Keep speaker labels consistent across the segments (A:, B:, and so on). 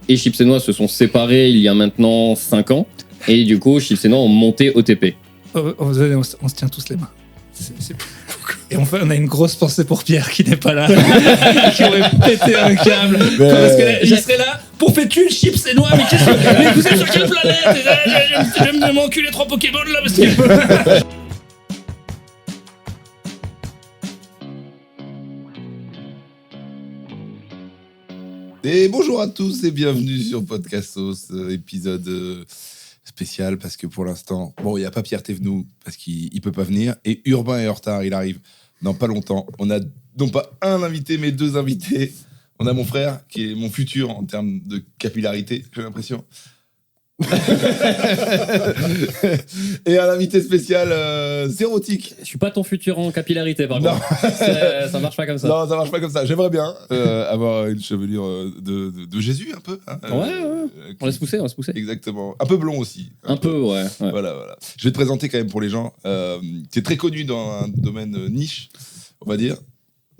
A: et Chips et Noix se sont séparés il y a maintenant 5 ans. Et du coup, Chips et Noix ont monté OTP.
B: On se tient tous les mains. Et enfin, on a une grosse pensée pour Pierre qui n'est pas là, qui aurait pété un câble. Parce que là, il serait là pour fêter Chips et Noix. Mais qu'est-ce que mais vous êtes sur quelle planète? J'aime m'enculer 3 Pokémon là parce que.
C: Et bonjour à tous et bienvenue sur Podcastos, épisode spécial parce que pour l'instant, bon, il n'y a pas Pierre Thévenoud parce qu'il ne peut pas venir et Urbain est en retard, il arrive dans pas longtemps. On a non pas un invité mais 2 invités. On a mon frère qui est mon futur en termes de capillarité, j'ai l'impression. Et un invité spécial Zérotique.
A: Je suis pas ton futur en capillarité par contre. Ça marche pas comme ça.
C: Non, ça marche pas comme ça. J'aimerais bien avoir une chevelure de Jésus un peu. Hein,
A: Ouais. On laisse pousser.
C: Exactement. Un peu blond aussi.
A: Un peu, ouais.
C: Voilà. Je vais te présenter quand même pour les gens. Tu es très connu dans un domaine niche, on va dire.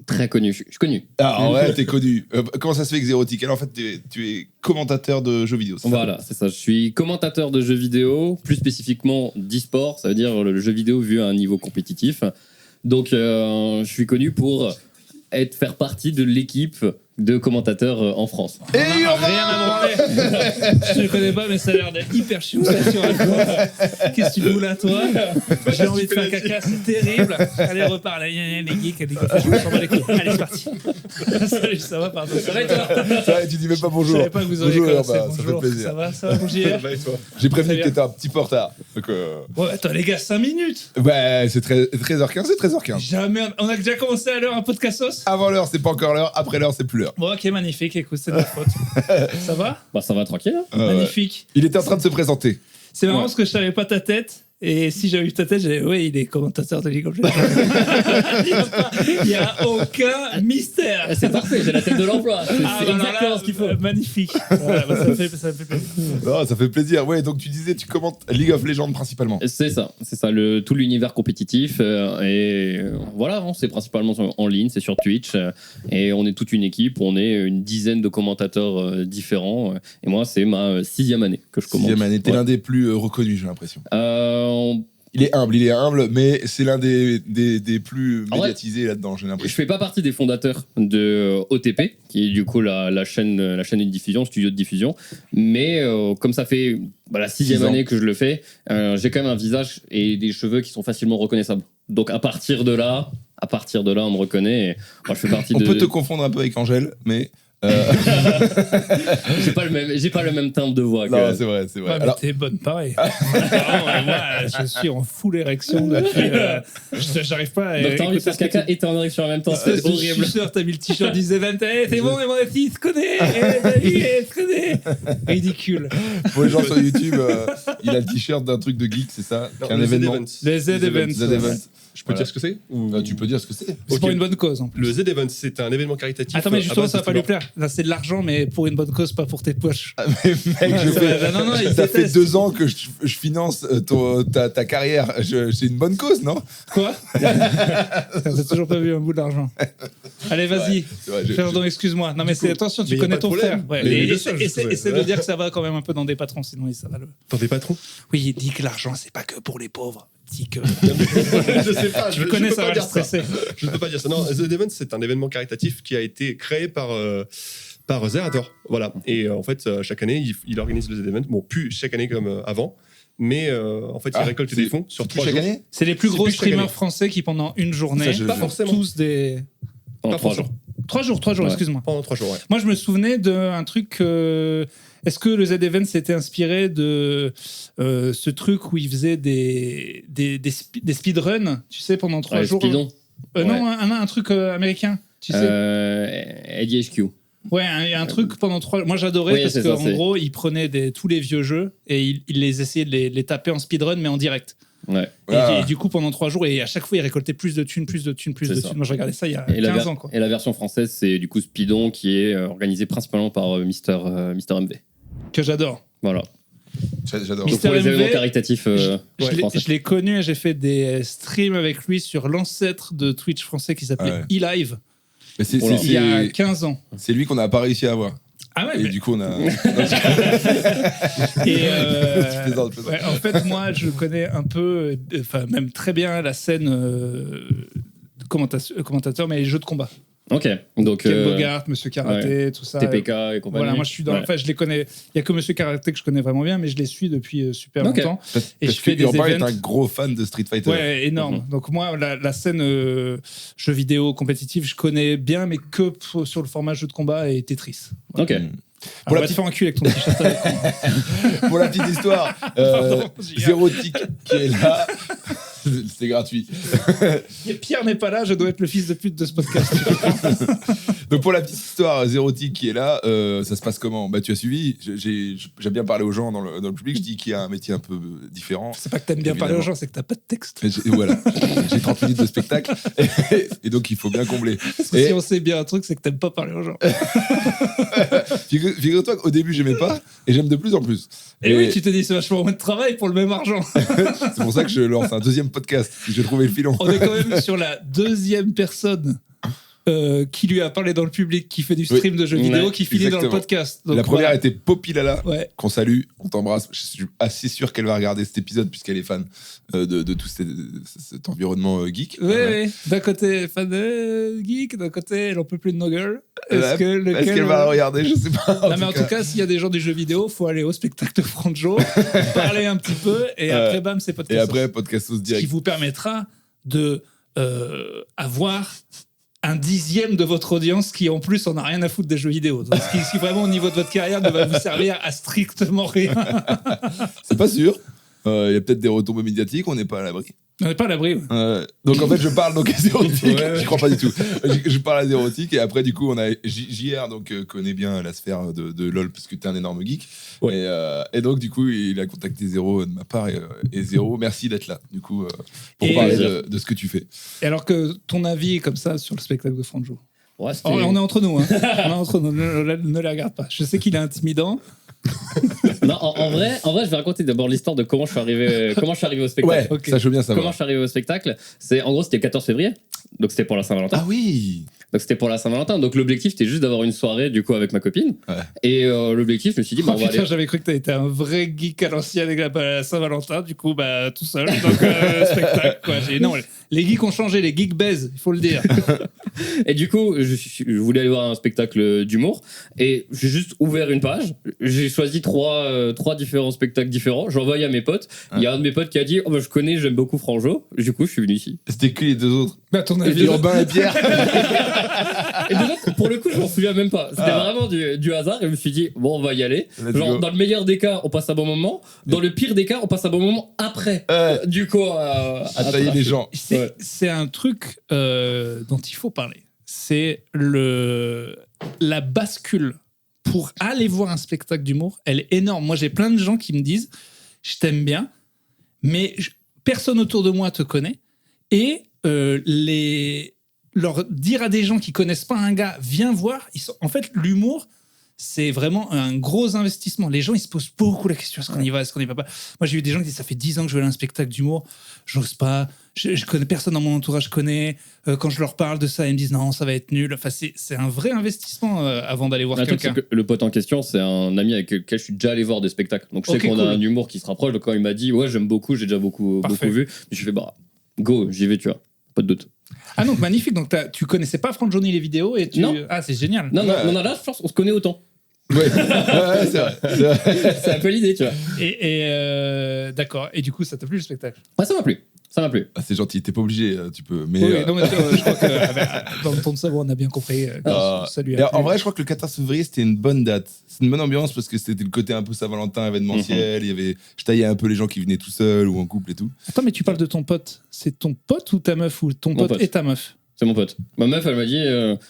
A: Très connu. Je suis connu.
C: Ah ouais, t'es connu. Comment ça se fait que Zérotique? Alors en fait, tu es commentateur de jeux vidéo.
A: Voilà, c'est ça. Je suis commentateur de jeux vidéo, plus spécifiquement d'e-sport, ça veut dire le jeu vidéo vu à un niveau compétitif. Donc, je suis connu pour faire partie de l'équipe de commentateurs en France.
C: Et
B: Rien à branler. Je ne connais pas, mais ça a l'air d'être hyper chiant ça sur un coup. Qu'est-ce que tu fous là, toi? J'ai envie de faire caca, c'est terrible. Allez, repars là, les geeks, je me sens pas les couilles. Allez, c'est parti. Salut, ça va, pardon. Ça va et toi?
C: Ça va, tu dis même pas bonjour.
B: Je savais pas que vous auriez
C: bonjour,
B: commencé.
C: ça fait plaisir.
B: Ça va, mon JR?
C: J'ai prévenu que t'étais un petit peu en retard. Donc,
B: Ouais, attends, les gars, 5 minutes.
C: ouais, c'est 13h15, c'est 13h15.
B: Jamais. On a déjà commencé à l'heure un podcastos?
C: Avant l'heure, c'est pas encore l'heure. Après l'heure, c'est plus l'heure.
B: Bon, ok, magnifique. Écoute, c'est de ma faute. Ça va?
A: Bah, ça va tranquille. Hein.
B: Magnifique.
C: Il était en train de se présenter.
B: C'est marrant parce que je savais pas ta tête. Et si j'avais eu ta tête, j'avais oui, il est commentateur de League of Legends. Il n'y a aucun mystère.
A: C'est parfait, j'ai la tête de l'emploi. C'est exactement ce qu'il faut.
B: Magnifique. Voilà, bah, ça fait plaisir.
C: Non, ça fait plaisir. Ouais, donc tu disais, tu commentes League of Legends principalement.
A: C'est ça, tout l'univers compétitif. Voilà, hein, c'est principalement en ligne, c'est sur Twitch. Et on est toute une équipe, on est une dizaine de commentateurs différents. Et moi, c'est ma 6e année que je commente.
C: 6e année, t'es
A: Ouais.
C: l'un des plus reconnus, j'ai l'impression. Il est humble, mais c'est l'un des plus médiatisés là-dedans, j'ai
A: Je
C: l'impression.
A: fais pas partie des fondateurs de OTP, qui est du coup la chaîne de diffusion, studio de diffusion. Mais comme ça fait la 6e année que je le fais, j'ai quand même un visage et des cheveux qui sont facilement reconnaissables. Donc à partir de là, on me reconnaît. Et moi, je fais partie
C: On
A: de.
C: peut te confondre un peu avec Angèle, mais...
A: J'ai pas le même timbre de voix.
C: Non, c'est vrai.
B: Ouais, mais
C: Alors,
B: t'es bonne pareil. Moi, je suis en full érection depuis. J'arrive pas à.
A: Donc t'as envie de faire caca et t'es en érection en même temps, c'est
B: Je
A: horrible.
B: suis sûr, t'as mis le t-shirt des events. C'est bon, mais mon petit, il se connaît. David, il se connaît. Ridicule.
C: pour les gens sur YouTube, il a le t-shirt d'un truc de geek, c'est ça?
D: Non,
C: Qui est un
D: le
C: événement.
D: Z-Event.
B: Les Z-Events.
C: Z-Event.
D: Je peux dire ce que c'est ou...
C: Tu peux dire ce que c'est.
B: C'est
D: Ok.
B: pour une bonne cause. En plus.
D: Le Z-Event, c'est un événement caritatif.
B: Attends, mais
D: à
B: justement,
D: base
B: ça
D: de
B: va pas lui
D: streamers.
B: plaire. Là, c'est de l'argent, mais pour une bonne cause, pas pour tes poches.
C: Ah, mais mec,
B: Non, il
C: ça fait
B: déteste.
C: 2 ans que je finance ta carrière. C'est une bonne cause, non?
B: Quoi? T'as toujours pas vu un bout d'argent. Allez, vas-y.
C: C'est vrai,
B: Pardon, excuse-moi. Non, mais
D: Du coup,
B: attention, tu
D: mais y a
B: connais
D: pas de
B: ton frère.
D: problème.
B: Ouais,
D: Mais
B: et
D: bien sûr, je
B: essaie
D: sais.
B: de dire que ça va quand même un peu dans des patrons, sinon ça va le.
D: Dans des patrons.
B: Oui, il dit que l'argent, c'est pas que pour les pauvres. Dis que.
D: Je sais pas,
B: Je connais,
D: peux
B: ça
D: pas
B: va le
D: dire ça.
B: stresser.
D: Je ne peux pas dire ça. Non, The Event, c'est un événement caritatif qui a été créé par Zerator. Voilà. Et en fait, chaque année, il organise le The Event. Bon, plus chaque année comme avant. Mais en fait, il récolte des fonds sur 3
C: chaque
D: jours.
C: année.
B: C'est les plus
D: C'est
B: gros
D: plus chaque
B: streamers
D: année.
B: français qui, pendant une journée,
C: Ça, je-
D: Pas
C: je-
D: forcément.
B: tous des.
A: Pendant
D: Pas
A: 3
D: forcément.
A: jours.
B: 3 jours,
A: Ouais.
B: excuse-moi.
D: Pendant 3 jours, ouais.
B: Moi, je me souvenais d'un truc. Est-ce que le Z-Event s'était inspiré de ce truc où il faisait des speedruns, tu sais, pendant 3 jours
A: Speedon.
B: Non, un truc américain, tu sais.
A: Eddie HQ.
B: Ouais, il y a un truc pendant 3 jours. Moi, j'adorais
A: Oui,
B: parce
A: c'est ça,
B: qu'en
A: c'est-
B: gros, il prenait tous les vieux jeux et il les essayait de les taper en speedrun, mais en direct.
A: Ouais.
C: Ah.
B: Et du coup, pendant 3 jours, et à chaque fois, il récoltait plus de thunes.
A: C'est ça.
B: Moi, je regardais ça il y a
A: Et
B: 15 ans, quoi.
A: et la version française, c'est du coup Speedon qui est organisé principalement par Mister MV.
B: Que j'adore.
A: Voilà.
C: J'adore.
B: Mister
A: Donc pour les
B: MV,
A: événements caritatifs français.
B: Je l'ai connu et j'ai fait des streams avec lui sur l'ancêtre de Twitch français qui s'appelait
C: Ouais.
B: eLive
C: Mais
A: Voilà.
B: il y a 15 ans.
C: c'est lui qu'on n'a pas réussi à avoir.
B: Ah ouais,
C: Et
B: mais-
C: du coup, on a.
B: Et
C: Je plaisante.
B: ouais, en fait, moi, je connais un peu, enfin, même très bien la scène commentateur, mais les jeux de combat.
A: Ok, donc
B: Ken Bogart, Monsieur Karaté, tout ça.
A: TPK et compagnie.
B: Voilà, moi je suis dans.
A: Ouais.
B: Enfin, je les connais. Il y a que Monsieur Karaté que je connais vraiment bien, mais je les suis depuis super
A: Ok.
B: longtemps. Et
C: Parce
B: je fais
C: que
B: des
C: Urbain est
B: events.
C: un gros fan de Street Fighter.
B: Ouais, énorme. Donc moi, la scène jeux vidéo compétitif, je connais bien, mais que sur le format jeu de combat et Tetris.
A: Ok.
C: Pour
B: Alors,
C: la
B: va te faire enculer avec ton t-shirt avec moi.
C: Pour la petite histoire,
B: Pardon, j'y ai-
C: Zérotique qui est là, c'est gratuit.
B: Pierre n'est pas là, je dois être le fils de pute de ce podcast.
C: Donc pour la petite histoire, Zérotique qui est là, ça se passe comment? Bah tu as suivi, j'aime bien parler aux gens dans le public, je dis qu'il y a un métier un peu différent.
B: C'est pas que t'aimes bien parler aux gens, c'est que t'as pas de texte.
C: Mais voilà, j'ai 30 minutes de spectacle et donc il faut bien combler.
B: Parce que
C: Et
B: si on sait bien un truc, c'est que t'aimes pas parler aux gens.
C: figure-toi qu'au début j'aimais pas et j'aime de plus en plus.
B: Et oui, tu te dis, c'est vachement moins de travail pour le même argent.
C: C'est pour ça que je lance un deuxième podcast, j'ai trouvé le filon.
B: On est quand même sur la deuxième personne qui lui a parlé dans le public, qui fait du stream de jeux vidéo,
A: Ouais,
B: qui finit dans le
C: exactement.
B: podcast. Donc,
C: La première
B: voilà.
C: était Poppy Lala,
B: Ouais.
C: qu'on salue, on t'embrasse. Je suis assez sûr qu'elle va regarder cet épisode puisqu'elle est fan de tout cet environnement geek.
B: Oui, oui. D'un côté, fan de geek, d'un côté, elle en peut plus de nos gueules. Est-ce
C: Est-ce qu'elle va regarder? Je sais pas.
B: Non, mais en tout cas, s'il y a des gens du jeu vidéo, faut aller au spectacle de Franjo, parler un petit peu, et après, bam, c'est podcast.
C: Et après, podcast sauce
B: Ce qui
C: direct.
B: vous permettra de avoir un dixième de votre audience qui, en plus, en a rien à foutre des jeux vidéo. Donc, ce qui vraiment, au niveau de votre carrière, ne va vous servir à strictement rien.
C: C'est pas sûr. Il y a peut-être des retombées médiatiques, on n'est pas à l'abri.
B: On n'est pas à l'abri. Ouais.
C: Donc en fait, je parle donc à Zérotique. Je crois pas du tout. Je parle à Zérotique et après, du coup, on a JR, donc connaît bien la sphère de LoL parce que t'es un énorme geek.
D: Ouais.
C: Et donc, du coup, il a contacté Zéro de ma part et Zéro, merci d'être là, du coup, pour
B: Et-
C: parler de ce que tu fais.
B: Et alors que ton avis est comme ça sur le spectacle de Franjo.
A: Ouais, c'était-
B: On est entre nous. Hein. On est entre nous. Ne les regarde pas. Je sais qu'il est intimidant.
A: Non, en vrai, je vais raconter d'abord l'histoire de comment je suis arrivé au spectacle.
B: ok.
C: Ça, je veux bien
A: Comment
C: savoir.
A: je suis arrivé au spectacle, en gros, c'était le 14 février, donc c'était pour la Saint-Valentin.
C: Ah oui.
A: Donc c'était pour la Saint-Valentin. Donc l'objectif, c'était juste d'avoir une soirée du coup avec ma copine.
C: Ouais.
A: Et l'objectif, je me suis dit, bah,
B: Oh,
A: on va
B: putain,
A: aller.
B: j'avais cru que t'avais été un vrai geek à l'ancienne avec la Saint-Valentin, du coup, bah, tout seul. Donc, spectacle, quoi. Non, les geeks ont changé, les geeks baisent, il faut le dire.
A: Et du coup, je voulais aller voir un spectacle d'humour et j'ai juste ouvert une page. J'ai choisi trois différents spectacles différents. J'ai envoyé à mes potes. Il y a un de mes potes qui a dit, oh, bah, je connais, j'aime beaucoup Franjo. Du coup, je suis venu ici.
C: C'était que les deux autres.
B: Bah, à ton
C: Et
B: avis,
C: Urbain et Pierre.
A: Et de fait, pour le coup, je m'en souviens même pas. C'était vraiment du hasard. Et je me suis dit, bon, on va y aller.
C: Let's
A: Genre,
C: go.
A: dans le meilleur des cas, on passe un bon moment. Dans le pire des cas, on passe un bon moment après. Du coup,
C: À tailler les gens.
B: c'est un truc dont il faut parler. C'est la bascule pour aller voir un spectacle d'humour. Elle est énorme. Moi, j'ai plein de gens qui me disent, je t'aime bien, mais personne autour de moi te connaît. Et leur dire à des gens qui connaissent pas un gars, viens voir. En fait, l'humour, c'est vraiment un gros investissement. Les gens, ils se posent beaucoup la question, est-ce qu'on y va, est-ce qu'on y va pas? Moi, j'ai eu des gens qui disent, ça fait 10 ans que je vais aller à un spectacle d'humour, j'ose pas, je connais personne dans mon entourage, connaît. Quand je leur parle de ça, ils me disent, non, ça va être nul. Enfin, c'est un vrai investissement avant d'aller voir
A: Le truc,
B: quelqu'un.
A: c'est que le pote en question, c'est un ami avec lequel je suis déjà allé voir des spectacles. Donc je sais
B: Ok,
A: qu'on
B: cool.
A: a un humour qui se rapproche. Donc quand il m'a dit, ouais, j'aime beaucoup, j'ai déjà beaucoup
B: Parfait.
A: vu. Je fais, bah, go, j'y vais, tu vois. Pas de doute.
B: Ah, donc magnifique. Donc, tu connaissais pas Franck Johnny les vidéos et tu...
A: Non.
B: Ah, c'est génial.
A: Non,
C: Ouais.
A: non, là, je pense qu'on se connaît autant.
C: Ouais, c'est vrai. C'est vrai.
A: C'est un peu l'idée, tu vois.
B: Et d'accord. Et du coup, ça t'a plu le spectacle?
A: Ouais, ça m'a plu. Ça m'a plu.
C: Ah, c'est gentil, t'es pas obligé, tu peux. Mais,
B: Oui, non, mais je crois que dans le ton de savoir, on a bien compris. Salut.
C: et en vrai, je crois que le 14 février, c'était une bonne date. C'est une bonne ambiance parce que c'était le côté un peu Saint-Valentin événementiel. Il y avait, je taillais un peu les gens qui venaient tout seuls ou en couple et tout.
B: Attends, mais tu parles de ton pote. C'est ton pote ou ta meuf? Ou ton pote
A: pote.
B: et ta meuf?
A: C'est mon pote. Ma meuf, elle m'a dit,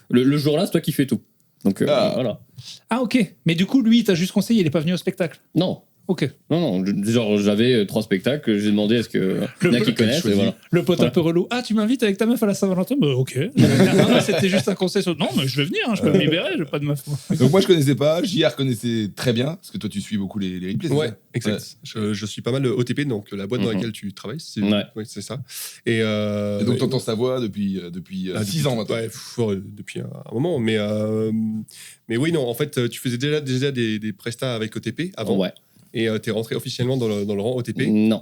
A: le jour-là, c'est toi qui fais tout. Donc voilà.
B: Ah, ok. Mais du coup, lui, il t'a juste conseillé, il est pas venu au spectacle.
A: Non.
B: Ok.
A: Non, genre j'avais 3 spectacles, j'ai demandé est-ce que il y en a qui connaissent et voilà.
B: Le pote un peu relou. Ah, tu m'invites avec ta meuf à la Saint-Valentin? Bah, ok. Non, c'était juste un conseil sur. Non, mais je vais venir, je peux me libérer, j'ai pas de meuf.
C: Donc moi je connaissais pas, JR connaissait très bien, parce que toi tu suis beaucoup les replays.
D: Ouais,
C: c'est ça
D: exact. Je suis pas mal OTP, donc la boîte dans laquelle tu travailles, c'est c'est ça. Et
C: donc t'entends sa voix depuis 6 ans maintenant.
D: Ouais, depuis un moment. Mais oui, non, en fait, tu faisais déjà des prestats avec OTP avant.
A: Ouais.
D: Et t'es rentré officiellement dans le rang OTP.
A: Non.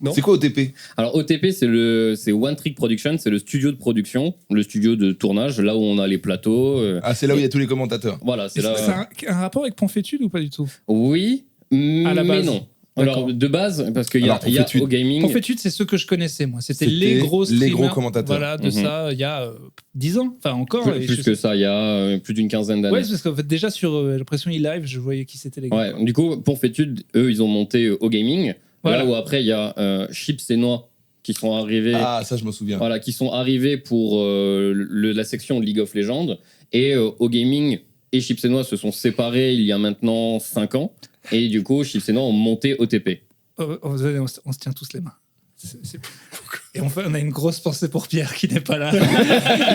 D: Non.
C: C'est quoi OTP?
A: Alors OTP c'est One Trick Production, c'est le studio de production, le studio de tournage, là où on a les plateaux.
C: Ah, c'est là où il y a tous les commentateurs.
A: Voilà, c'est
B: C'est
A: là.
B: un rapport avec Ponfétude ou pas du tout?
A: Oui,
B: À la
A: mais
B: base.
A: non.
B: D'accord.
A: Alors de base, parce qu'il y a
C: Ponfétude.
A: au gaming.
B: Ponfétude, c'est ceux que je connaissais, moi. C'était
C: C'était
B: les gros streamers.
C: les gros commentateurs.
B: Voilà, de
A: Mhm.
B: ça, il y a 10 ans. Enfin, encore. et
A: Plus
B: je
A: que
B: sais-
A: ça, il y a plus d'une quinzaine d'années.
B: Ouais, parce qu'en fait, déjà sur l'impression e-live, je voyais qui c'était les gars.
A: Ouais, du coup, pour Fétude, eux, ils ont monté au gaming.
B: Voilà.
A: Là où après, il y a Chips et Noix qui sont arrivés.
C: Ah, ça je me souviens.
A: Voilà, qui sont arrivés pour la section League of Legends. Et au gaming, et Chips et Noix se sont séparés il y a maintenant 5 ans. Et du coup, Chips et Noix ont monté OTP.
B: On se tient tous les mains. Et enfin, on a une grosse pensée pour Pierre qui n'est pas là,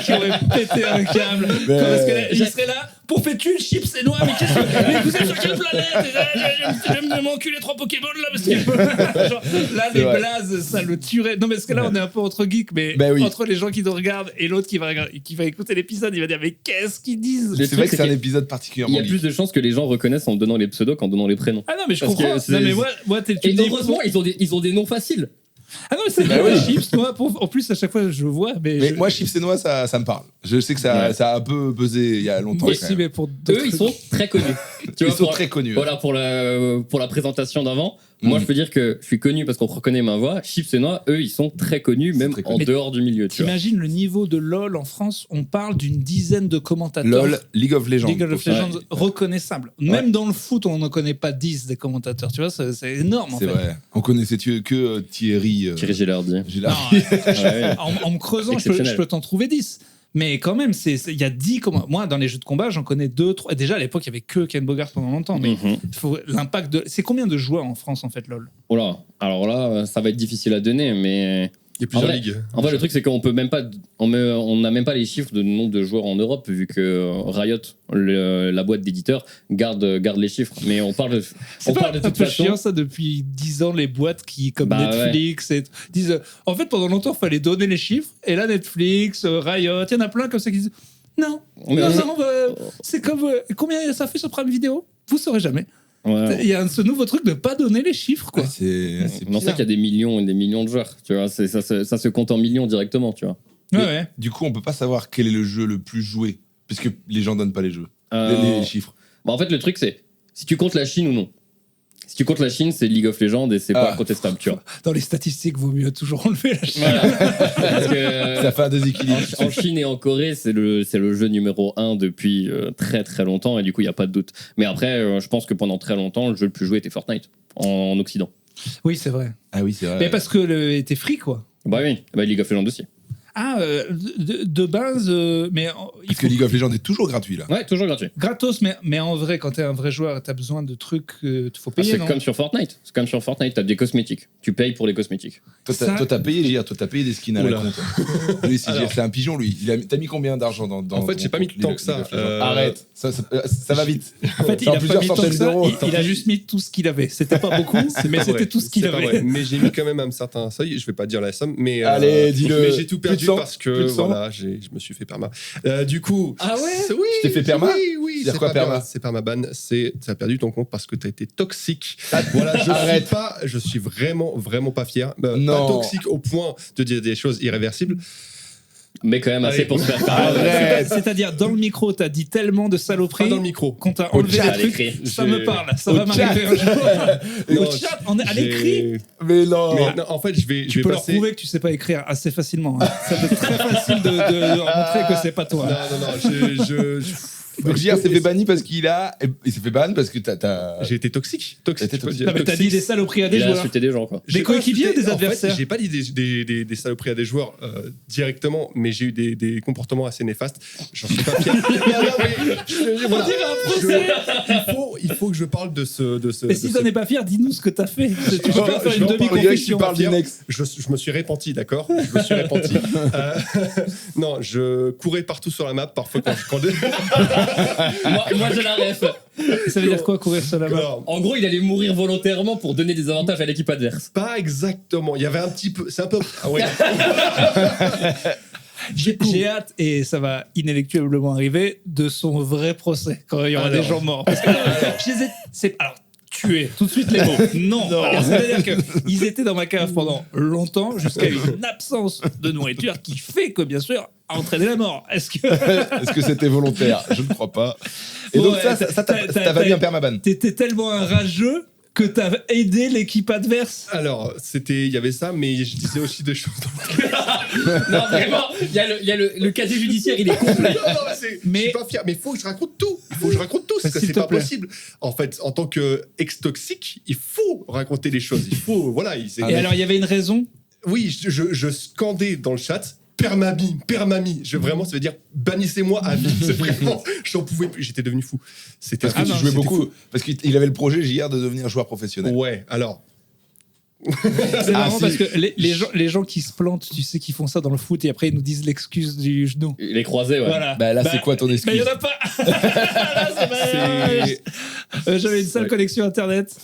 B: qui aurait pété un câble. Parce que là, il serait là, pour Fétude, Chips et Noix, mais qu'est-ce que. Mais vous êtes sur quelle planète? J'aime m'enculer 3 Pokémon là, parce que. Genre, là, les blazes, ça le tuerait. Non, mais parce que là, on est un peu entre geeks, mais
C: oui.
B: entre les gens qui nous regardent et l'autre qui va écouter l'épisode, il va dire, mais qu'est-ce qu'ils disent?
C: C'est vrai que c'est un
A: qu'il-
C: épisode
A: Il
C: particulièrement
A: y a plus de chances que les gens reconnaissent en donnant les pseudos qu'en donnant les prénoms.
B: Ah non, mais je
A: Parce
B: comprends.
A: que c'est-
B: Non, mais moi tu
A: Et
B: me dis.
A: heureusement, ils ont des noms faciles.
B: Ah non, mais c'est
C: Bah
B: bien,
C: oui.
B: Chips, Noix. En plus, à chaque fois, je vois.
C: Mais moi, Chips et Noix, ça me parle. Je sais que ça a un peu pesé il y a longtemps.
B: Moi
C: quand
B: aussi,
C: même.
B: mais pour
A: Eux,
B: d'autres
A: ils
B: trucs.
A: sont très connus. Tu
C: Ils
A: vois,
C: sont
A: pour-
C: très connus.
A: Voilà, pour la présentation d'avant. Moi, je peux dire que je suis connu parce qu'on reconnaît ma voix. Chips et Noix, eux, ils sont très connus, même
C: très
A: en
C: connus.
A: dehors du milieu. Tu vois.
B: T'imagines le niveau de LoL en France? On parle d'une dizaine de commentateurs.
C: LOL, League of Legends.
B: League of Legends reconnaissables. Même dans le foot, on n'en connaît pas 10 des commentateurs. Tu vois, c'est énorme en
C: C'est
B: fait.
C: vrai. On connaissait que Thierry.
A: Thierry Gilardi.
C: Gillard.
B: Non,
A: Ouais.
B: en me creusant,
A: Exceptionnel.
B: je peux t'en trouver 10. Mais quand même, il y a 10 moi, dans les jeux de combat, j'en connais 2, 3. Déjà, à l'époque, il n'y avait que Ken Bogart pendant longtemps. Mais
A: Mhm.
B: l'impact de. C'est combien de joueurs en France, en fait, LoL?
A: Oh là, alors là, ça va être difficile à donner, mais
D: Il y a plusieurs
A: En vrai-
D: ligues.
A: en fait, le truc, c'est qu'on peut même pas, on n'a même pas les chiffres de nombre de joueurs en Europe, vu que Riot, la boîte d'éditeurs, garde les chiffres. Mais on parle de
B: C'est pas
A: toute
B: un peu
A: façon.
B: chiant ça depuis 10 ans, les boîtes qui, comme
A: Bah
B: Netflix, disent en fait pendant longtemps il fallait donner les chiffres et là Netflix, Riot, il y en a plein comme ça qui disent non,
A: Mais
B: non,
A: c'est-
B: non, c'est comme combien ça fait sur Prime Vidéo, vous saurez jamais.
A: Ouais.
B: Il y a ce nouveau truc de pas donner les chiffres quoi.
C: C'est
A: On sait
C: bizarre.
A: qu'il y a des millions et des millions de joueurs. Tu vois, ça se compte en millions directement. Tu vois.
C: Mais-
B: Ouais.
C: Du coup, on peut pas savoir quel est le jeu le plus joué, puisque les gens donnent pas les jeux,
A: Euh,
C: les chiffres.
A: Bah, en fait, le truc, c'est si tu comptes la Chine ou non. Si tu comptes la Chine, c'est League of Legends et c'est pas contestable, tu vois.
B: Dans les statistiques, vaut mieux toujours enlever la Chine.
A: Voilà. Parce que
C: Ça fait un déséquilibre.
A: en Chine et en Corée, c'est le jeu numéro 1 depuis très très longtemps et du coup, il n'y a pas de doute. Mais après, je pense que pendant très longtemps, le jeu le plus joué était Fortnite en Occident.
B: Oui, c'est vrai.
C: Ah oui, c'est vrai.
B: Mais parce que était free quoi.
A: Bah oui, bah, League of Legends aussi.
B: Ah, de base, mais il
C: Parce
B: faut
C: que League of Legends est toujours gratuit là.
A: Ouais, toujours gratuit.
B: gratos, mais en vrai, quand t'es un vrai joueur, t'as besoin de trucs, il faut
A: Ah,
B: payer,
A: c'est
B: non?
A: comme sur Fortnite. C'est comme sur Fortnite, t'as des cosmétiques. Tu payes pour les cosmétiques.
C: Toi,
B: Ça-
C: t'as payé, JR, toi, t'as payé des skins à la
D: Oula.
C: compte. Lui, c'est un pigeon, lui. T'as mis combien d'argent dans
D: En fait,
C: ton
D: j'ai pas mis
C: compte
D: tant que ça.
C: League of Legends Arrête, ça va vite.
B: En fait, il
C: en
B: a pas
C: plusieurs
B: mis tant que
C: centaines
B: ça,
C: d'euros.
B: il a juste mis tout ce qu'il avait. C'était pas beaucoup, mais c'était tout ce qu'il
D: C'est pas
B: avait.
D: vrai. Mais j'ai mis quand même un certain seuil. Je vais pas dire la somme, mais
C: Allez, dis-le.
D: Mais j'ai tout
C: Plus de
D: perdu
C: 100,
D: parce
C: plus
D: que
C: de 100.
D: voilà, je me suis fait perma. Du coup,
A: Ah ouais
D: oui,
C: Tu t'es fait perma
D: Oui,
C: C'est-à-dire
D: c'est
C: quoi,
D: pas
C: perma
D: C'est permaban. C'est t'as perdu ton compte parce que t'as été toxique. Voilà, je suis vraiment pas fier.
C: Non.
D: Pas toxique au point de dire des choses irréversibles.
A: Mais quand même assez
D: Allez.
A: pour se faire
C: Arrête.
B: C'est-à-dire, dans le micro, t'as dit tellement de
D: Pas
B: saloperies
D: dans le micro.
B: qu'on t'a
C: Au
B: enlevé
C: chat,
B: des
A: à
B: trucs.
A: l'écrit.
B: Ça me parle, ça
C: Au
B: va m'arriver un jour. Au chat, à l'écrit.
C: Mais non.
D: Mais non, en fait, je vais
B: Tu peux leur
D: passer.
B: prouver que tu sais pas écrire assez facilement. Hein. Ça peut être très facile de leur montrer que c'est pas toi.
D: Non,
C: Donc JR s'est fait banni parce qu'il s'est fait ban parce que t'as...
D: J'ai été toxique.
C: T'as été
D: je peux
C: toxique.
D: dire.
B: Non, mais t'as dit des saloperies à des
A: Il a
B: joueurs.
A: insulté des gens, quoi.
B: Des coéquipiers ou des adversaires?
D: En fait, j'ai pas dit des saloperies à des joueurs directement, mais j'ai eu des comportements assez néfastes. J'en suis pas fier. Voilà. Il faut que je parle de ce.
B: Mais si t'en es pas fier, dis-nous ce que t'as fait. Tu peux pas faire
D: je
B: une
D: vais en parler.
B: demi-confession.
C: Tu parles du next.
D: Je me suis repenti, d'accord. Je me suis repenti. Non, je courais partout sur la map, parfois quand
A: Moi, je la ref.
B: Ça veut dire quoi, courir sur la map?
D: Alors,
A: En gros, il allait mourir volontairement pour donner des avantages à l'équipe adverse.
D: pas exactement. Il y avait un petit peu. C'est un peu. Ah ouais.
B: J'ai hâte, et ça va inéluctablement arriver, de son vrai procès, quand il y aura
D: Alors.
B: des gens morts. Parce que je les ai... Alors, tuer, tout de suite les mots. Non. C'est-à-dire qu'ils étaient dans ma cave pendant longtemps, jusqu'à une absence de nourriture qui fait que, bien sûr, a entraîné la mort. Est-ce que
C: c'était volontaire? Je ne crois pas. Et donc
B: Ouais,
C: ça t'a valu un permaban.
B: t'étais tellement un rageux que t'as aidé l'équipe adverse?
D: Alors, il y avait ça, mais je disais aussi des choses.
A: Non, vraiment, il y a le casier judiciaire, il est complet.
B: Mais-
D: je suis pas fier. Mais il faut que je raconte tout. Il faut que je raconte tout. Parce que
B: S'il
D: c'est
B: te
D: pas
B: plaît.
D: possible. En fait, en tant que ex-toxique, il faut raconter les choses. Il faut, voilà.
B: Et alors, il y avait une raison?
D: Oui, je scandais dans le chat. Père mamie. Vraiment, ça veut dire bannissez-moi à vie. C'est vraiment, j'en pouvais plus. J'étais devenu fou. C'était
C: Parce que tu jouais
D: c'était
C: beaucoup.
D: fou.
C: Parce qu'il avait le projet JR de devenir joueur professionnel.
D: Ouais. Alors,
B: C'est marrant
C: si.
B: parce que les gens qui se plantent, tu sais, qui font ça dans le foot et après ils nous disent l'excuse du genou.
A: Les croisés, ouais.
B: Voilà.
C: Bah là, c'est quoi ton excuse?
B: Bah, il y en a pas. Là, c'est pas- J'avais une sale
D: Ouais.
B: connexion internet.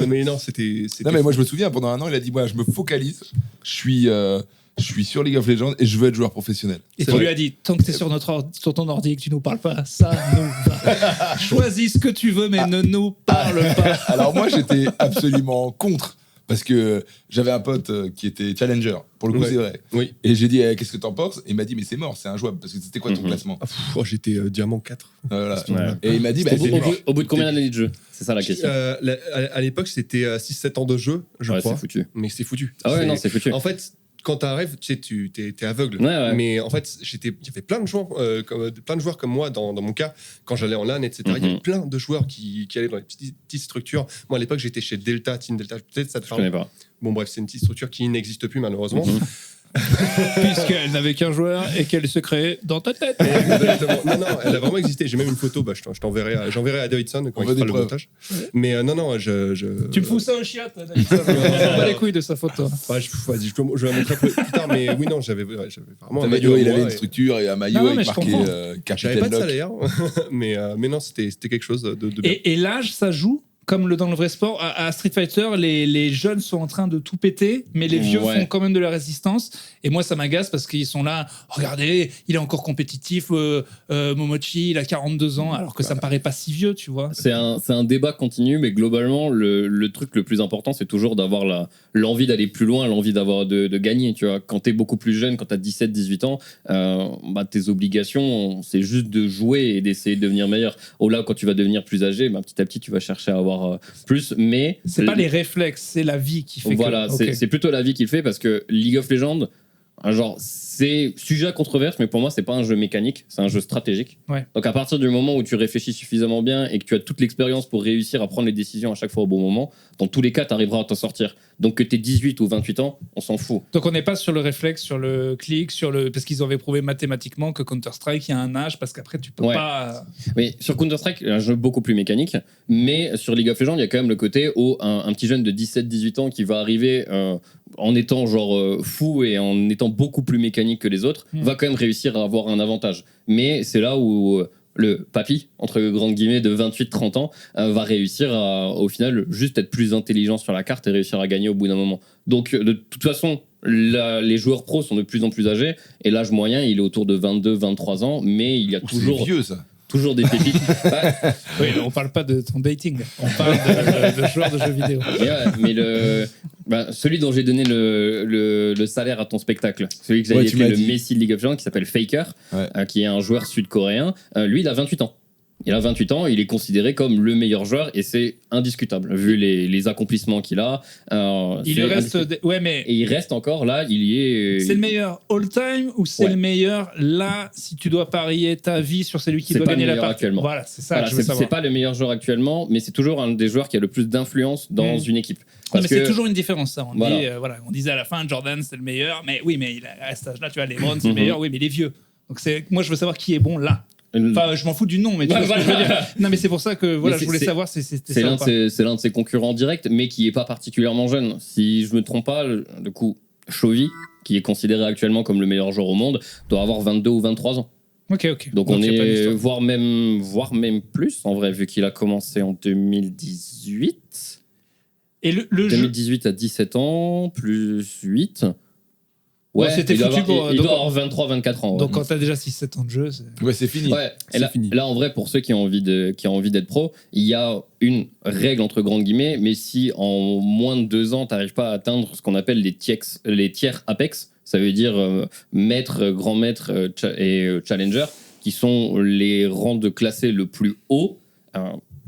D: mais non, c'était.
C: Non, mais moi, je me souviens, pendant un an, il a dit, moi, je me focalise. Je suis sur League of Legends et je veux être joueur professionnel.
B: Et
D: C'est
B: tu
D: vrai.
B: lui as dit, tant que t'es sur ton ordi et que tu nous parles pas, ça nous va. Choisis ce que tu veux, mais ne nous parle pas.
C: Alors moi, j'étais absolument contre. Parce que j'avais un pote qui était challenger. Pour le coup,
D: Ouais.
C: c'est vrai.
D: Oui.
C: Et j'ai dit, qu'est-ce que t'en penses? Et il m'a dit, mais c'est mort, c'est injouable. Parce que c'était quoi ton classement?
D: J'étais diamant 4.
C: Voilà.
A: Ouais.
C: Et il m'a dit, bah,
A: Au bout,
C: c'est
A: au
C: mort.
A: bout- au bout de combien d'années de jeu? C'est ça la question.
D: À l'époque, c'était 6-7 ans de jeu, je
A: Ouais,
D: crois.
A: c'est foutu.
D: Mais c'est foutu.
A: Ah ouais, non, c'est foutu.
D: En fait, quand t'arrives, tu sais, t'es aveugle.
A: Ouais, ouais.
D: Mais en fait, il y avait plein de joueurs comme moi, dans mon cas, quand j'allais en LAN, etc. Il y
A: Mhm.
D: avait plein de joueurs qui allaient dans les petites structures. Moi, à l'époque, j'étais chez Delta, Team Delta. Peut-être ça te
A: Je connais
D: parle.
A: pas.
D: Bon, bref, c'est une petite structure qui n'existe plus, malheureusement.
A: Mhm.
B: Puisqu'elle n'avait qu'un joueur et qu'elle se créait dans ta tête.
D: Exactement. Non, elle a vraiment existé. J'ai même une photo, j'enverrai à Davidson quand
C: On
D: il
C: veut
D: fera
C: des
D: le
C: preuves.
D: montage. Mais non,
B: Tu me fous ça au chiotte, David. On s'en bat les couilles de sa photo.
D: Ouais, vas-y, je vais la montrer plus tard, mais oui, non, j'avais vraiment un
C: T'avais-
D: maillot.
C: il
D: à
C: avait
D: moi
C: une
D: et
C: structure et un maillot
B: Non, mais
C: avec
B: je
C: marqué
B: comprends.
D: J'avais
C: Capitaine
D: pas de
C: Lock.
D: salaire, mais non, c'était quelque chose de bien.
B: Et l'âge, ça joue comme dans le vrai sport. À Street Fighter, les jeunes sont en train de tout péter, mais les vieux
A: Ouais.
B: font quand même de la résistance. Et moi, ça m'agace parce qu'ils sont là. Regardez, il est encore compétitif. Momochi, il a 42 ans, alors que ça me paraît pas si vieux, tu vois.
A: C'est un débat continu, mais globalement, le truc le plus important, c'est toujours d'avoir l'envie d'aller plus loin, l'envie de gagner. Tu vois. Quand t'es beaucoup plus jeune, quand t'as 17, 18 ans, tes obligations, c'est juste de jouer et d'essayer de devenir meilleur. Là, quand tu vas devenir plus âgé, petit à petit, tu vas chercher à avoir plus, mais...
B: C'est pas les réflexes, c'est la vie qui fait
A: Voilà,
B: que...
A: c'est
B: Ok.
A: c'est plutôt la vie qui le fait, parce que League of Legends, genre, c'est sujet à controverse, mais pour moi, c'est pas un jeu mécanique, c'est un jeu stratégique.
B: Ouais.
A: Donc à partir du moment où tu réfléchis suffisamment bien et que tu as toute l'expérience pour réussir à prendre les décisions à chaque fois au bon moment, dans tous les cas, tu arriveras à t'en sortir. Donc que tu aies 18 ou 28 ans, on s'en fout.
B: Donc on n'est pas sur le réflexe, sur le clic, parce qu'ils avaient prouvé mathématiquement que Counter-Strike, il y a un âge, parce qu'après, tu peux
A: Ouais.
B: pas...
A: Mais sur Counter-Strike, un jeu beaucoup plus mécanique, mais sur League of Legends, il y a quand même le côté où un petit jeune de 17-18 ans qui va arriver en étant fou et en étant beaucoup plus mécanique que les autres, va quand même réussir à avoir un avantage. Mais c'est là où le papy, entre grandes guillemets, de 28-30 ans, va réussir à, au final, juste être plus intelligent sur la carte et réussir à gagner au bout d'un moment. Donc, de toute façon, les joueurs pros sont de plus en plus âgés, et l'âge moyen, il est autour de 22-23 ans, mais il y a
C: C'est
A: toujours
C: vieux, ça.
A: toujours des pépites. Ouais,
B: Oui, on parle pas de ton dating, on parle de joueurs de jeux vidéo.
A: mais celui dont j'ai donné le salaire à ton spectacle, celui que j'avais
C: Ouais, tu
A: écrit
C: m'as
A: le
C: dit.
A: Messi de League of Legends, qui s'appelle Faker,
C: Ouais.
A: qui est un joueur sud-coréen, lui, il a 28 ans. Il a 28 ans, il est considéré comme le meilleur joueur et c'est indiscutable vu les accomplissements qu'il a.
B: Il lui reste. Ouais, mais.
A: Et il reste encore là, il y est.
B: C'est le meilleur all-time ou c'est le meilleur là, si tu dois parier ta vie sur celui qui doit gagner la partie
A: actuellement.
B: Voilà, c'est ça.
A: Voilà, c'est pas le meilleur joueur actuellement, mais c'est toujours un des joueurs qui a le plus d'influence dans une équipe.
B: Mais c'est toujours une différence, ça. On disait à la fin, Jordan, c'est le meilleur, mais oui, mais à cet âge-là, tu vois, LeBron, c'est le meilleur, oui, mais il est vieux. Donc moi, je veux savoir qui est bon là. Enfin, je m'en fous du nom, mais tu vois ce que je veux dire. Non, mais c'est pour ça que je voulais savoir si c'était ça ou pas.
A: C'est l'un de ses concurrents directs, mais qui est pas particulièrement jeune. Si je me trompe pas, du coup, Chovy, qui est considéré actuellement comme le meilleur joueur au monde, doit avoir 22 ou 23 ans.
B: Ok.
A: Donc on est voire même plus en vrai, vu qu'il a commencé en 2018.
B: Et le
A: 2018 à 17 ans plus 8. Ouais,
B: c'était foutu pour.
A: Il doit avoir 23-24 ans.
B: Donc quand t'as déjà 6-7 ans de jeu,
C: c'est fini.
A: Ouais, là, en vrai, pour ceux qui ont envie d'être pro, il y a une règle entre grandes guillemets, mais si en moins de 2 ans, t'arrives pas à atteindre ce qu'on appelle les tiers Apex, ça veut dire maître, grand maître et challenger, qui sont les rangs de classé le plus haut.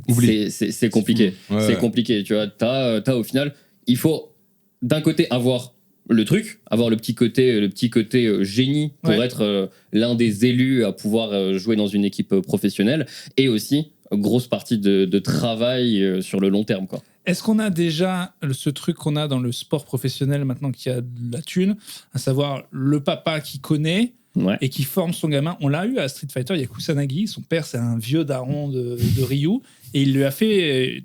A: C'est compliqué. C'est compliqué, tu vois. T'as au final, il faut d'un côté avoir le petit côté génie pour être l'un des élus à pouvoir jouer dans une équipe professionnelle, et aussi grosse partie de travail sur le long terme, quoi.
B: Est-ce qu'on a déjà ce truc qu'on a dans le sport professionnel maintenant qu'il y a de la thune, à savoir le papa qui connaît et qui forme son gamin? On l'a eu à Street Fighter, il y a Kusanagi, son père c'est un vieux daron de Ryu, et il lui a fait,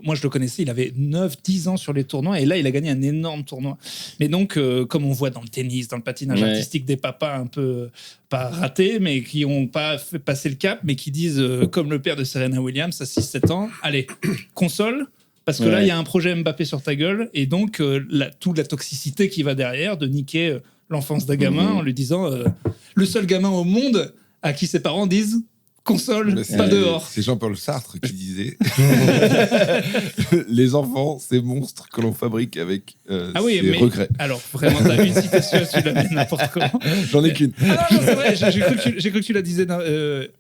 B: moi je le connaissais, il avait 9-10 ans sur les tournois, et là il a gagné un énorme tournoi. Mais donc, comme on voit dans le tennis, dans le patinage artistique, des papas un peu, pas ratés, mais qui n'ont pas fait passer le cap, mais qui disent, comme le père de Serena Williams à 6-7 ans, allez, console, parce que là il y a un projet Mbappé sur ta gueule, et donc toute la toxicité qui va derrière, de niquer l'enfance d'un gamin en lui disant le seul gamin au monde à qui ses parents disent console, pas dehors.
C: C'est Jean-Paul Sartre qui disait les enfants, c'est monstres que l'on fabrique avec ses regrets.
B: Alors, vraiment, t'as vu une citation, tu l'as mis n'importe comment.
C: J'en ai qu'une.
B: Ah non, c'est vrai, j'ai cru que tu la disais.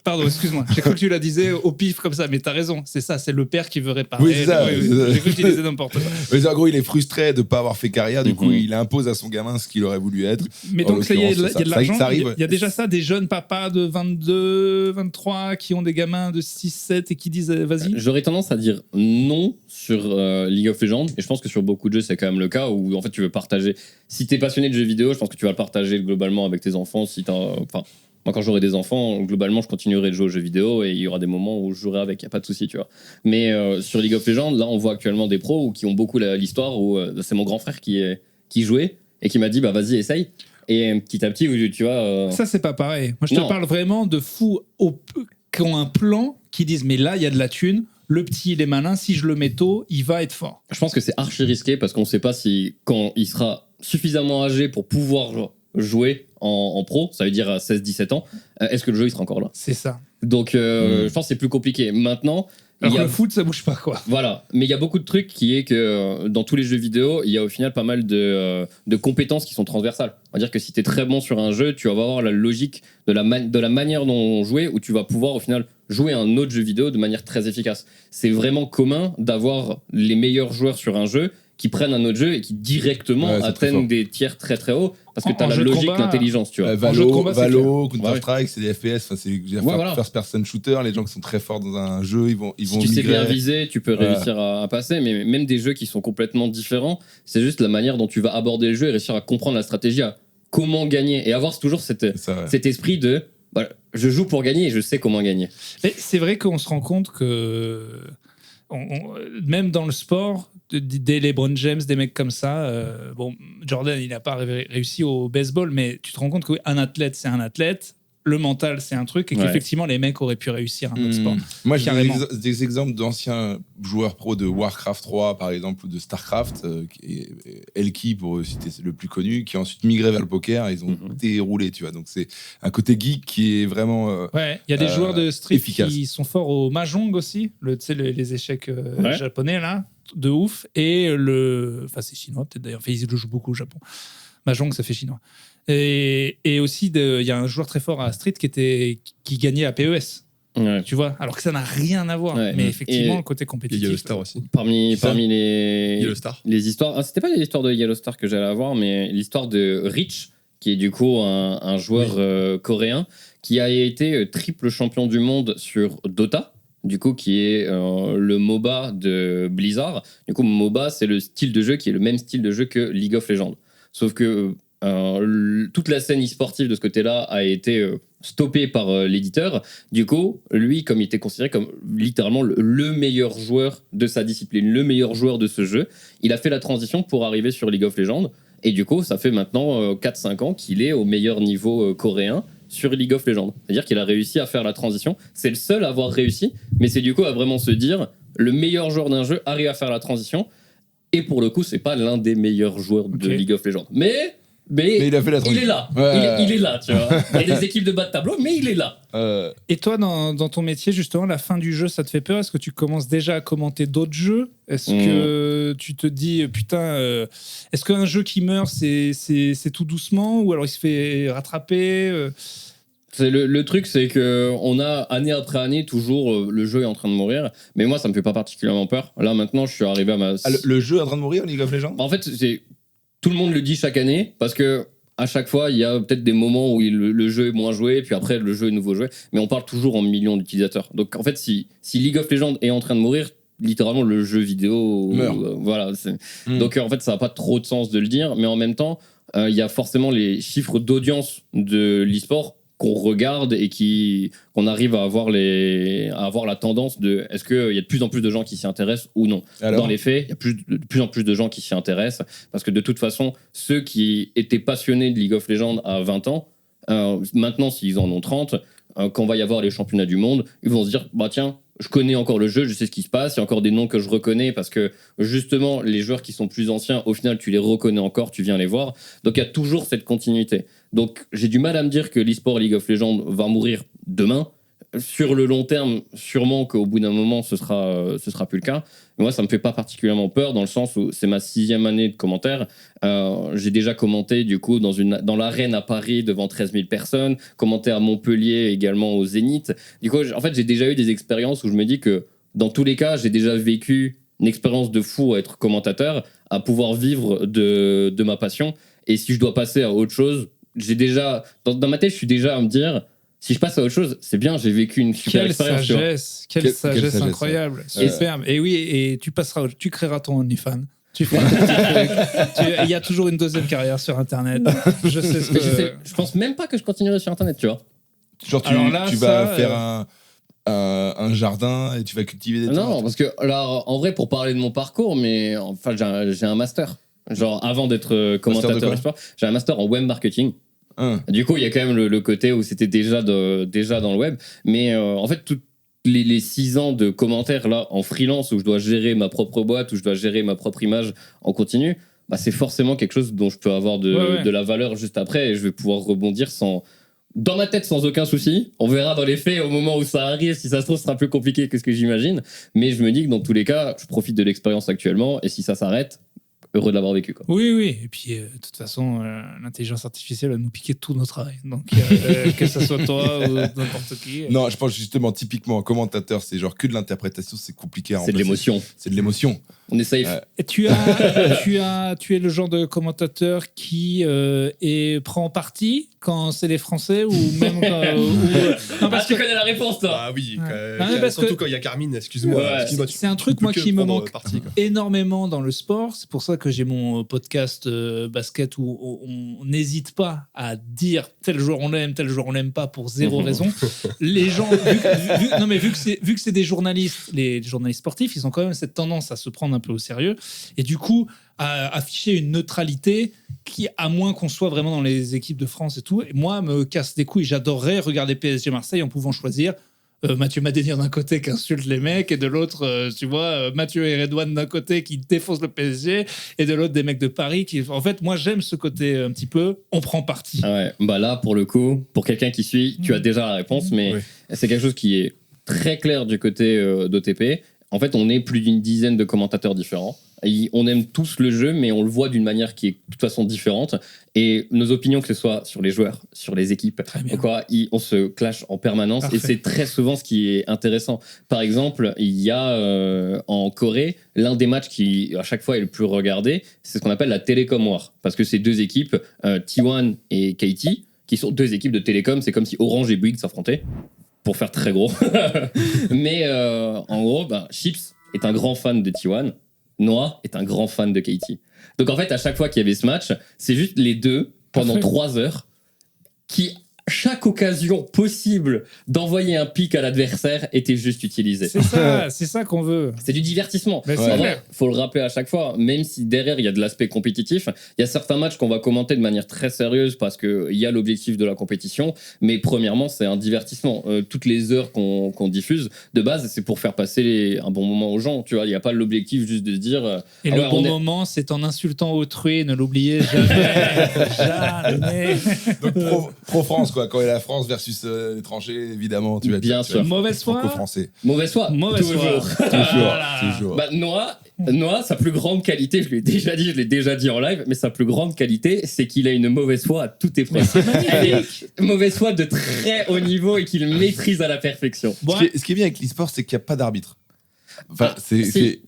B: Pardon, excuse-moi. J'ai cru que tu la disais au pif comme ça, mais t'as raison. C'est ça, c'est le père qui veut réparer.
C: Oui, c'est ça.
B: J'ai cru que tu disais n'importe quoi.
C: Mais en gros, il est frustré de ne pas avoir fait carrière, du coup, il impose à son gamin ce qu'il aurait voulu être.
B: Mais donc, il y a de l'argent. Il y a déjà ça, des jeunes papas de 22, 23 qui ont des gamins de 6-7 et qui disent vas-y.
A: J'aurais tendance à dire non sur League of Legends, et je pense que sur beaucoup de jeux c'est quand même le cas où en fait tu veux partager. Si t'es passionné de jeux vidéo, je pense que tu vas le partager globalement avec tes enfants. Moi quand j'aurai des enfants, globalement je continuerai de jouer aux jeux vidéo et il y aura des moments où je jouerai avec, y a pas de souci, tu vois. Mais sur League of Legends, là on voit actuellement des pros qui ont beaucoup l'histoire où c'est mon grand frère qui jouait et qui m'a dit bah vas-y essaye. Et petit à petit, tu vois.
B: Ça, c'est pas pareil. Moi, je te parle vraiment de fous qui ont un plan, qui disent mais là, il y a de la thune. Le petit, il est malin. Si je le mets tôt, il va être fort.
A: Je pense que c'est archi risqué parce qu'on sait pas si, quand il sera suffisamment âgé pour pouvoir jouer en pro, ça veut dire à 16-17 ans, est-ce que le jeu il sera encore là?
B: C'est ça.
A: Donc, je pense que c'est plus compliqué. Maintenant.
B: Alors le foot, ça bouge pas, quoi.
A: Voilà, mais il y a beaucoup de trucs qui est que dans tous les jeux vidéo, il y a au final pas mal de compétences qui sont transversales. On va dire que si tu es très bon sur un jeu, tu vas avoir la logique de la manière dont on jouait, où tu vas pouvoir au final jouer à un autre jeu vidéo de manière très efficace. C'est vraiment commun d'avoir les meilleurs joueurs sur un jeu qui prennent un autre jeu et qui directement atteignent des tiers très très hauts parce que tu as la logique, l'intelligence, tu vois.
C: Valo, Counter-Strike, c'est des FPS, c'est first person shooter, les gens qui sont très forts dans un jeu, ils vont
A: si tu sais bien viser, tu peux réussir à passer, mais même des jeux qui sont complètement différents, c'est juste la manière dont tu vas aborder le jeu et réussir à comprendre la stratégie, à comment gagner et avoir toujours cet esprit de je joue pour gagner et je sais comment gagner.
B: Et c'est vrai qu'on se rend compte que même dans le sport, des LeBron James, des mecs comme ça, Jordan il n'a pas réussi au baseball, mais tu te rends compte qu'un athlète c'est un athlète, le mental c'est un truc, et qu'effectivement les mecs auraient pu réussir un autre sport.
C: Moi j'ai des exemples d'anciens joueurs pro de Warcraft 3 par exemple, ou de Starcraft, Elki pour citer le plus connu, qui ont ensuite migré vers le poker, ils ont déroulé, tu vois. Donc c'est un côté geek qui est vraiment
B: il y a des joueurs de Street
C: efficace.
B: Qui sont forts au Mahjong aussi, les échecs japonais là, de ouf, et c'est chinois peut-être d'ailleurs, ils le jouent beaucoup au Japon. Mahjong ça fait chinois. Et aussi, il y a un joueur très fort à Street qui gagnait à PES.
A: Ouais.
B: Tu vois, alors que ça n'a rien à voir.
A: Ouais.
B: Mais effectivement,
A: Et-
B: le côté
D: Et
B: compétitif.
D: Yellow Star aussi.
A: Parmi
D: Yellow
A: les
D: Star.
A: histoires, c'était pas l'histoire de Yellow Star que j'allais avoir, mais l'histoire de Rich, qui est du coup un joueur coréen qui a été triple champion du monde sur Dota, du coup qui est le MOBA de Blizzard. Du coup, MOBA, c'est le style de jeu qui est le même style de jeu que League of Legends. Sauf que toute la scène e-sportive de ce côté-là a été stoppée par l'éditeur. Du coup, lui, comme il était considéré comme littéralement le meilleur joueur de sa discipline, le meilleur joueur de ce jeu, il a fait la transition pour arriver sur League of Legends. Et du coup, ça fait maintenant 4-5 ans qu'il est au meilleur niveau coréen sur League of Legends. C'est-à-dire qu'il a réussi à faire la transition. C'est le seul à avoir réussi, mais c'est du coup à vraiment se dire, le meilleur joueur d'un jeu arrive à faire la transition. Et pour le coup, c'est pas l'un des meilleurs joueurs de League of Legends. Mais
C: il a fait la
A: il
C: transition.
A: est là.
C: Ouais.
A: Il est là, tu vois. Il y a des équipes de bas de tableau, mais il est là.
B: Et toi, dans ton métier, justement, la fin du jeu, ça te fait peur? Est-ce que tu commences déjà à commenter d'autres jeux? Est-ce que tu te dis, putain, est-ce qu'un jeu qui meurt, c'est tout doucement? Ou alors il se fait rattraper?
A: Le truc, c'est que on a année après année toujours le jeu est en train de mourir. Mais moi, ça me fait pas particulièrement peur. Là, maintenant, je suis arrivé à ma.
C: Le jeu est en train de mourir, League of Legends?
A: En fait, tout le monde le dit chaque année parce que à chaque fois, il y a peut-être des moments où le jeu est moins joué, puis après, le jeu est nouveau joué. Mais on parle toujours en millions d'utilisateurs. Donc, en fait, si League of Legends est en train de mourir, littéralement, le jeu vidéo
C: meurt.
A: Voilà. Donc, en fait, ça n'a pas trop de sens de le dire. Mais en même temps, il y a forcément les chiffres d'audience de l'e-sport qu'on regarde et qu'on arrive à avoir la tendance de est-ce qu'il y a de plus en plus de gens qui s'y intéressent ou non.
C: Alors
A: dans les faits, il y a de plus en plus de gens qui s'y intéressent parce que de toute façon, ceux qui étaient passionnés de League of Legends à 20 ans, maintenant s'ils en ont 30, quand va y avoir les championnats du monde, ils vont se dire bah tiens, je connais encore le jeu, je sais ce qui se passe, il y a encore des noms que je reconnais parce que justement les joueurs qui sont plus anciens, au final tu les reconnais encore, tu viens les voir. Donc il y a toujours cette continuité. Donc j'ai du mal à me dire que l'e-sport League of Legends va mourir demain. Sur le long terme, sûrement qu'au bout d'un moment ce sera plus le cas. Mais moi ça me fait pas particulièrement peur dans le sens où c'est ma 6e année de commentaire. J'ai déjà commenté du coup dans l'arène à Paris devant 13 000 personnes, commenté à Montpellier également au Zénith. Du coup en fait j'ai déjà eu des expériences où je me dis que dans tous les cas j'ai déjà vécu une expérience de fou à être commentateur, à pouvoir vivre de ma passion. Et si je dois passer à autre chose, j'ai déjà dans ma tête je suis déjà à me dire si je passe à autre chose, c'est bien, j'ai vécu une super expérience.
B: Quelle sagesse incroyable, superbe. Et oui, et tu créeras ton OnlyFans. Tu feras ton petit truc. Il y a toujours une deuxième carrière sur Internet. Je sais ce que
A: je pense même pas que je continuerai sur Internet, tu vois.
C: Genre tu vas faire un jardin et tu vas cultiver des tomates.
A: Non, parce que là, en vrai, pour parler de mon parcours, mais enfin, j'ai un master. Genre, avant d'être commentateur e-sport, j'ai un master en web marketing. Du coup, il y a quand même le côté où c'était déjà dans le web. Mais en fait, tous les 6 ans de commentaires là, en freelance, où je dois gérer ma propre boîte, où je dois gérer ma propre image en continu, bah, c'est forcément quelque chose dont je peux avoir de la valeur juste après et je vais pouvoir rebondir dans ma tête sans aucun souci. On verra dans les faits au moment où ça arrive. Si ça se trouve, ce sera plus compliqué que ce que j'imagine. Mais je me dis que dans tous les cas, je profite de l'expérience actuellement et si ça s'arrête, heureux de l'avoir vécu, quoi.
B: Oui. Et puis, de toute façon, l'intelligence artificielle va nous piquer tout notre travail. Donc, que ce soit toi ou n'importe qui.
C: Non, je pense justement, typiquement, un commentateur, c'est genre que de l'interprétation, c'est compliqué à
A: C'est de l'émotion.
C: C'est de l'émotion.
A: On est safe.
B: Et tu es le genre de commentateur qui prend parti quand c'est les Français ou même quand.
A: Non, parce que tu connais la réponse, toi.
D: Ah oui,
B: surtout
D: quand il y a Carmine, excuse-moi.
B: C'est un truc, moi, qui me manque énormément dans le sport. C'est pour ça que j'ai mon podcast basket où on n'hésite pas à dire tel joueur on l'aime, tel joueur on l'aime pas pour zéro raison. Les gens, vu que c'est des journalistes, les journalistes sportifs, ils ont quand même cette tendance à se prendre un peu au sérieux et du coup à afficher une neutralité qui, à moins qu'on soit vraiment dans les équipes de France et tout, et moi me casse des couilles. J'adorerais regarder PSG Marseille en pouvant choisir Mathieu Madénian d'un côté qui insulte les mecs et de l'autre, tu vois, Mathieu et Redouane d'un côté qui défoncent le PSG et de l'autre des mecs de Paris qui... En fait, moi, j'aime ce côté un petit peu, on prend parti.
A: Ah ouais, bah là, pour le coup, pour quelqu'un qui suit, tu as déjà la réponse, mais c'est quelque chose qui est très clair du côté d'OTP. en fait, on est plus d'une dizaine de commentateurs différents. On aime tous le jeu, mais on le voit d'une manière qui est de toute façon différente. Et nos opinions, que ce soit sur les joueurs, sur les équipes, on se clash en permanence. Parfait. Et c'est très souvent ce qui est intéressant. Par exemple, il y a en Corée, l'un des matchs qui, à chaque fois, est le plus regardé, c'est ce qu'on appelle la Telecom War. Parce que c'est deux équipes, T1 et KT, qui sont deux équipes de télécom. C'est comme si Orange et Bouygues s'affrontaient, pour faire très gros. Mais en gros, Chips est un grand fan de T1. Noah est un grand fan de KT. Donc en fait, à chaque fois qu'il y avait ce match, c'est juste les deux, pendant 3 heures, qui, chaque occasion possible d'envoyer un pic à l'adversaire était juste utilisée.
B: C'est ça qu'on veut.
A: C'est du divertissement. En vrai, faut le rappeler à chaque fois, même si derrière il y a de l'aspect compétitif, il y a certains matchs qu'on va commenter de manière très sérieuse parce qu'il y a l'objectif de la compétition, mais premièrement, c'est un divertissement. Toutes les heures qu'on diffuse, de base, c'est pour faire passer un bon moment aux gens. Tu vois, il n'y a pas l'objectif juste de se dire...
B: Et le bon moment, c'est en insultant autrui, ne l'oubliez jamais. Jamais.
C: Donc pro-France, quoi. Quand il y a la France versus l'étranger, évidemment, tu vas
A: bien sûr.
B: Mauvaise foi.
C: Franco-français.
A: Mauvaise foi.
C: Toujours.
A: Noah, sa plus grande qualité, je l'ai déjà dit en live, mais sa plus grande qualité, c'est qu'il a une mauvaise foi à toute épreuve. Mauvaise foi de très haut niveau et qu'il maîtrise à la perfection.
C: Ce qui est bien avec l'e-sport, c'est qu'il n'y a pas d'arbitre. Enfin,
A: si.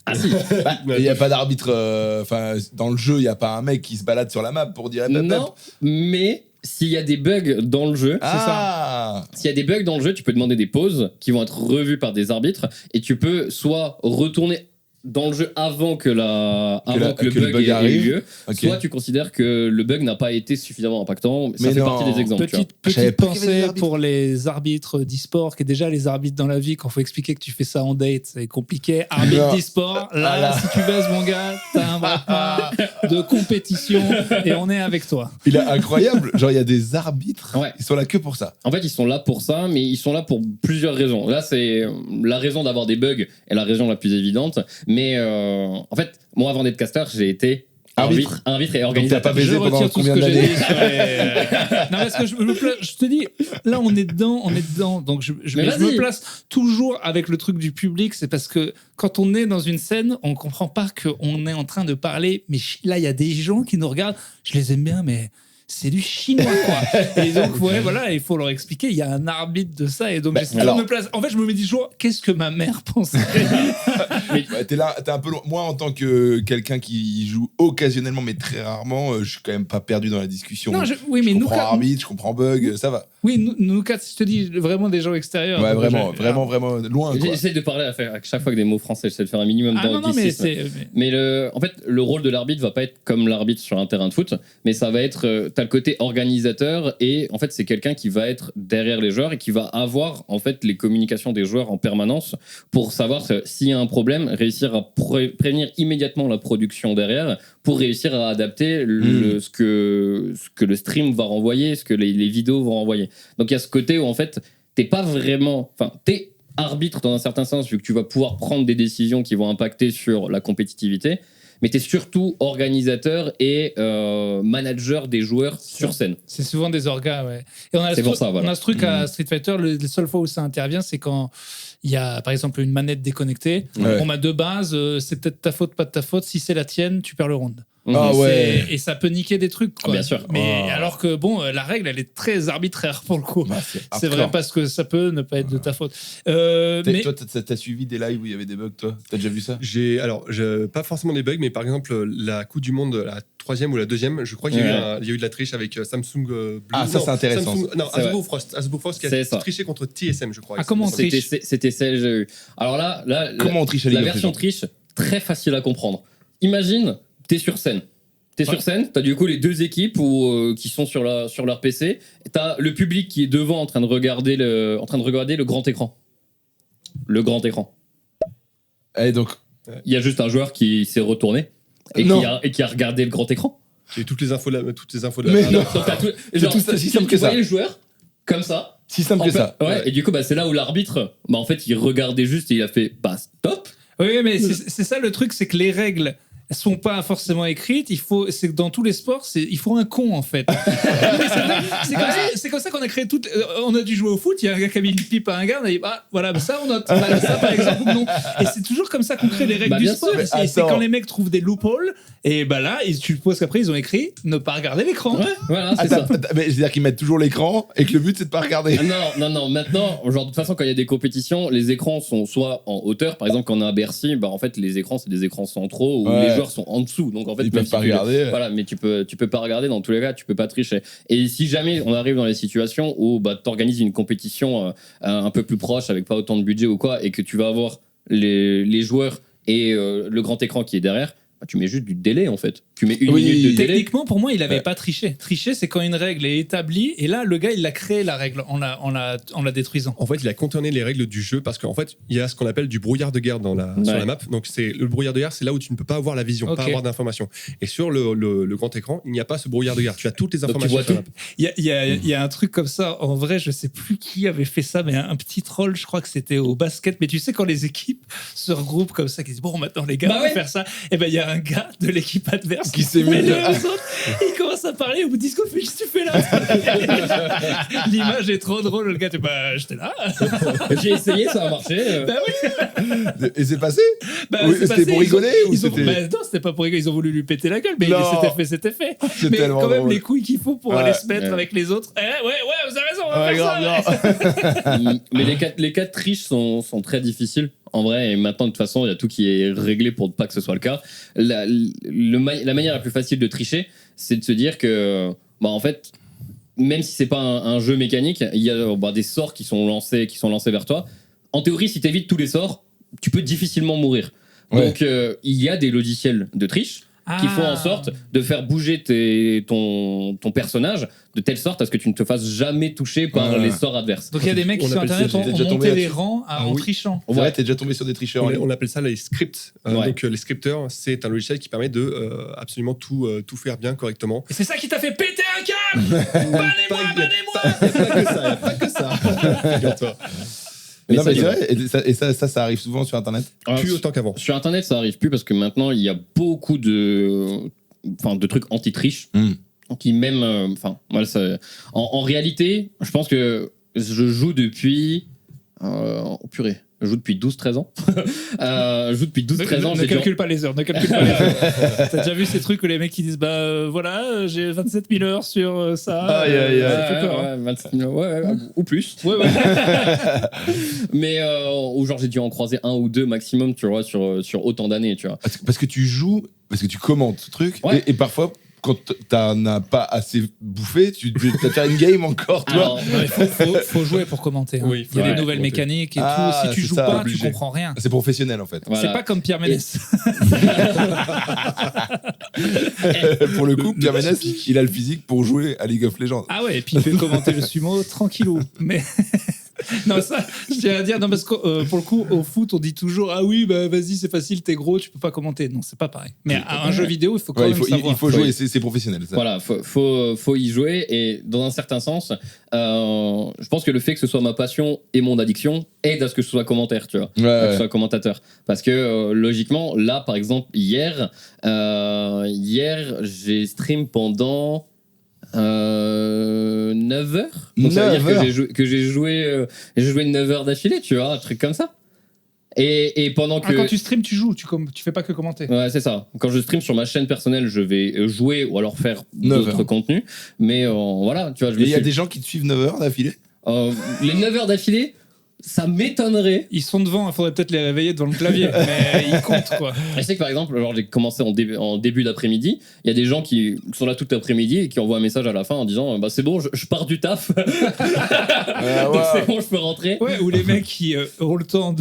C: Il n'y a pas d'arbitre. Dans le jeu, il n'y a pas un mec qui se balade sur la map pour dire.
A: Non, mais s'il y a des bugs dans le jeu, c'est ça. S'il y a des bugs dans le jeu, tu peux demander des pauses qui vont être revues par des arbitres et tu peux soit retourner dans le jeu avant que le bug ait eu lieu, soit tu considères que le bug n'a pas été suffisamment impactant. Ça fait partie des exemples.
B: Petite pensée pour les arbitres d'e-sport, qui est déjà les arbitres dans la vie, quand il faut expliquer que tu fais ça en date, c'est compliqué. Arbitre d'e-sport, si tu baisses mon gars, t'as un braquement de compétition et on est avec toi.
C: Il est incroyable, genre il y a des arbitres, ils sont là que pour ça.
A: En fait, ils sont là pour ça, mais ils sont là pour plusieurs raisons. Là, c'est la raison d'avoir des bugs est la raison la plus évidente. Mais en fait, moi, avant d'être caster, j'ai été arbitre et organisateur.
C: T'as pas baisé pendant combien d'années?
B: Non, parce que je te dis, là, on est dedans. Donc, je me place toujours avec le truc du public. C'est parce que quand on est dans une scène, on comprend pas qu'on est en train de parler. Mais là, il y a des gens qui nous regardent. Je les aime bien, mais... c'est du chinois, quoi. Et donc, il faut leur expliquer, il y a un arbitre de ça. Et donc, j'essaie de me placer. En fait, je me dis toujours, qu'est-ce que ma mère penserait?
C: T'es là, t'es un peu loin. Moi, en tant que quelqu'un qui joue occasionnellement, mais très rarement, je suis quand même pas perdu dans la discussion.
B: Non,
C: je comprends arbitre, je comprends bug, ça va.
B: Oui, nous quatre, je te dis vraiment des gens extérieurs.
C: Ouais, vraiment loin.
A: J'essaie de parler à chaque fois que des mots français, j'essaie de faire un minimum d'anglicisme. Mais en fait, le rôle de l'arbitre va pas être comme l'arbitre sur un terrain de foot, mais ça va être, t'as le côté organisateur et en fait, c'est quelqu'un qui va être derrière les joueurs et qui va avoir en fait les communications des joueurs en permanence pour savoir s'il y a un problème, réussir à prévenir immédiatement la production derrière pour réussir à adapter ce que le stream va renvoyer, ce que les vidéos vont renvoyer. Donc il y a ce côté où en fait t'es arbitre dans un certain sens vu que tu vas pouvoir prendre des décisions qui vont impacter sur la compétitivité, mais t'es surtout organisateur et manager des joueurs sur scène.
B: C'est souvent des orgas, ouais. Et on a ce truc à Street Fighter, les seules fois où ça intervient, c'est quand il y a par exemple une manette déconnectée. On m'a de base, c'est peut-être ta faute, pas de ta faute. Si c'est la tienne, tu perds le round. Et ça peut niquer des trucs, quoi.
A: Bien sûr.
B: Mais alors que la règle, elle est très arbitraire pour le coup. C'est vrai, parce que ça peut ne pas être de ta faute.
C: Mais... Toi, t'as suivi des lives où il y avait des bugs, toi? T'as déjà vu ça?
D: Pas forcément des bugs, mais par exemple, la Coupe du Monde, la 3e ou la 2e, je crois qu'il y a eu de la triche avec Samsung Blue.
C: Ça, c'est intéressant.
D: Hasbro Frost qui a triché contre TSM, je crois.
B: Comment on triche?
A: C'était celle que j'ai eu. Alors là,
C: comment on triche à
A: la version triche, très facile à comprendre. Imagine, t'es sur scène, t'as du coup les deux équipes qui sont sur leur PC, t'as le public qui est devant en train de regarder le grand écran. Le grand écran.
C: Et donc,
A: il y a juste un joueur qui s'est retourné et qui a regardé le grand écran.
D: J'ai toutes les infos de la
C: Mais non.
A: C'est tout ça, si simple que ça. Vous voyez le joueur comme ça.
C: Si simple que ça.
A: Ouais. Et du coup, c'est là où l'arbitre, en fait, il regardait juste et il a fait stop.
B: Oui, mais c'est ça le truc, c'est que les règles, elles sont pas forcément écrites. C'est que dans tous les sports, il faut un con en fait. c'est comme ça qu'on a créé tout. On a dû jouer au foot. Il y a un gars qui a mis une pipe à un gars. On a dit voilà, ça on note. Voilà, ça par exemple non. Et c'est toujours comme ça qu'on crée les règles du sport. C'est quand les mecs trouvent des loopholes. Et là, tu supposes qu'après ils ont écrit ne pas regarder l'écran.
A: Ouais, voilà, c'est ça.
C: Mais c'est-à-dire qu'ils mettent toujours l'écran et que le but c'est de pas regarder.
A: Non. Maintenant, genre de toute façon, quand il y a des compétitions, les écrans sont soit en hauteur. Par exemple, quand on est à Bercy, en fait, les écrans c'est des écrans centraux où les joueurs sont en dessous. Donc en fait,
C: ils peuvent pas regarder.
A: Voilà, mais tu peux pas regarder dans tous les cas. Tu peux pas tricher. Et si jamais on arrive dans les situations où t'organises une compétition un peu plus proche avec pas autant de budget ou quoi, et que tu vas avoir les joueurs et le grand écran qui est derrière. Tu mets juste du délai en fait. Tu mets une minute de délai.
B: Techniquement, pour moi, il avait pas triché. Tricher, c'est quand une règle est établie et là, le gars, il a créé la règle en la détruisant.
D: En fait, il a contourné les règles du jeu parce qu'en fait, il y a ce qu'on appelle du brouillard de guerre sur la map. Donc, le brouillard de guerre, c'est là où tu ne peux pas avoir la vision, pas avoir d'informations. Et sur le grand écran, il n'y a pas ce brouillard de guerre. Tu as toutes les informations sur la map.
B: Il y a un truc comme ça. En vrai, je sais plus qui avait fait ça, mais un petit troll, je crois que c'était au basket. Mais tu sais, quand les équipes se regroupent comme ça, qui disent bon, maintenant les gars, on va faire ça. Et il y a un gars de l'équipe adverse
C: qui s'est mis
B: aux autres, il commence à parler au bout de disco, qu'est-ce que tu fais là? L'image est trop drôle, le gars j'étais là.
A: J'ai essayé, ça a marché.
C: Oui. Et c'est passé?
B: C'était
C: pour rigoler ou c'était...
B: Non, c'était pas pour rigoler, ils ont voulu lui péter la gueule, mais c'était fait.
C: C'est
B: mais
C: tellement
B: quand même
C: drôle.
B: Les couilles qu'il faut pour aller se mettre avec les autres. Ouais, vous avez raison, on va faire ça.
A: Mais les cas de triche sont très difficiles. En vrai, et maintenant, de toute façon, il y a tout qui est réglé pour pas que ce soit le cas. La manière la plus facile de tricher, c'est de se dire que, en fait, même si c'est pas un jeu mécanique, il y a des sorts qui sont lancés vers toi. En théorie, si t'évites tous les sorts, tu peux difficilement mourir. Ouais. Donc, il y a des logiciels de triche qui font en sorte de faire bouger ton personnage de telle sorte à ce que tu ne te fasses jamais toucher par les sorts adverses.
B: Donc il y a des mecs qui sur internet ont monté les rangs en trichant.
C: Ouais, t'es déjà tombé sur des tricheurs.
D: On appelle ça les scripts. Donc les scripteurs, c'est un logiciel qui permet de absolument tout faire bien correctement.
B: Et c'est ça qui t'a fait péter un câble. Bannez-moi.
D: Il n'y a pas que ça. Figure-toi.
C: Mais non, mais c'est vrai, et ça arrive souvent sur Internet.
D: Plus autant qu'avant.
A: Sur Internet, ça arrive plus parce que maintenant, il y a beaucoup de trucs anti-triche qui même... en réalité, je pense que je joue depuis... Je joue depuis 12-13 ans.
B: Ne calcule pas les heures. T'as déjà vu ces trucs où les mecs qui disent voilà, j'ai 27 000 heures sur ça.
C: Aïe.
A: 27 000 heures, ou plus. Ouais. Mais ou genre j'ai dû en croiser un ou deux maximum, tu vois, sur autant d'années, tu vois.
C: Parce que tu joues, parce que tu commentes ce truc, et parfois... Quand t'en as pas assez bouffé, tu vas faire une game encore, toi.
B: Il faut jouer pour commenter. Hein.
D: Oui,
B: il y a des nouvelles mécaniques et tout. Si tu joues pas, tu comprends rien.
C: C'est professionnel en fait.
A: Voilà.
B: C'est pas comme Pierre Ménès.
C: Pour le coup, Pierre Ménès, il a le physique pour jouer à League of Legends.
B: Ah ouais, et puis il peut commenter le sumo tranquillou. Mais non, ça, je tiens à dire, non, parce que pour le coup, au foot, on dit toujours ah oui, vas-y, c'est facile, t'es gros, tu peux pas commenter. Non, c'est pas pareil. Mais à un jeu vidéo, il faut quand même savoir.
C: Il faut jouer, c'est professionnel. Ça.
A: Voilà, faut y jouer. Et dans un certain sens, je pense que le fait que ce soit ma passion et mon addiction aide à ce que je sois commentateur, tu vois, que je sois commentateur. Parce que logiquement, là, par exemple, hier, j'ai stream pendant 9 heures. Donc ça veut dire que j'ai joué 9 heures d'affilée, tu vois, un truc comme ça. Et pendant que...
B: quand tu stream, tu joues, tu fais pas que commenter.
A: Ouais, c'est ça. Quand je stream sur ma chaîne personnelle, je vais jouer ou alors faire d'autres contenus. Mais voilà, tu vois,
C: il y a des gens qui te suivent 9 heures d'affilée.
A: Les 9 heures d'affilée, ça m'étonnerait.
B: Ils sont devant, il faudrait peut-être les réveiller devant le clavier, mais ils comptent, quoi.
A: Je sais que par exemple, j'ai commencé en début d'après-midi, il y a des gens qui sont là tout l'après-midi et qui envoient un message à la fin en disant c'est bon, je pars du taf. Donc c'est bon, je peux rentrer.
B: Ouais, ou les mecs qui ont le temps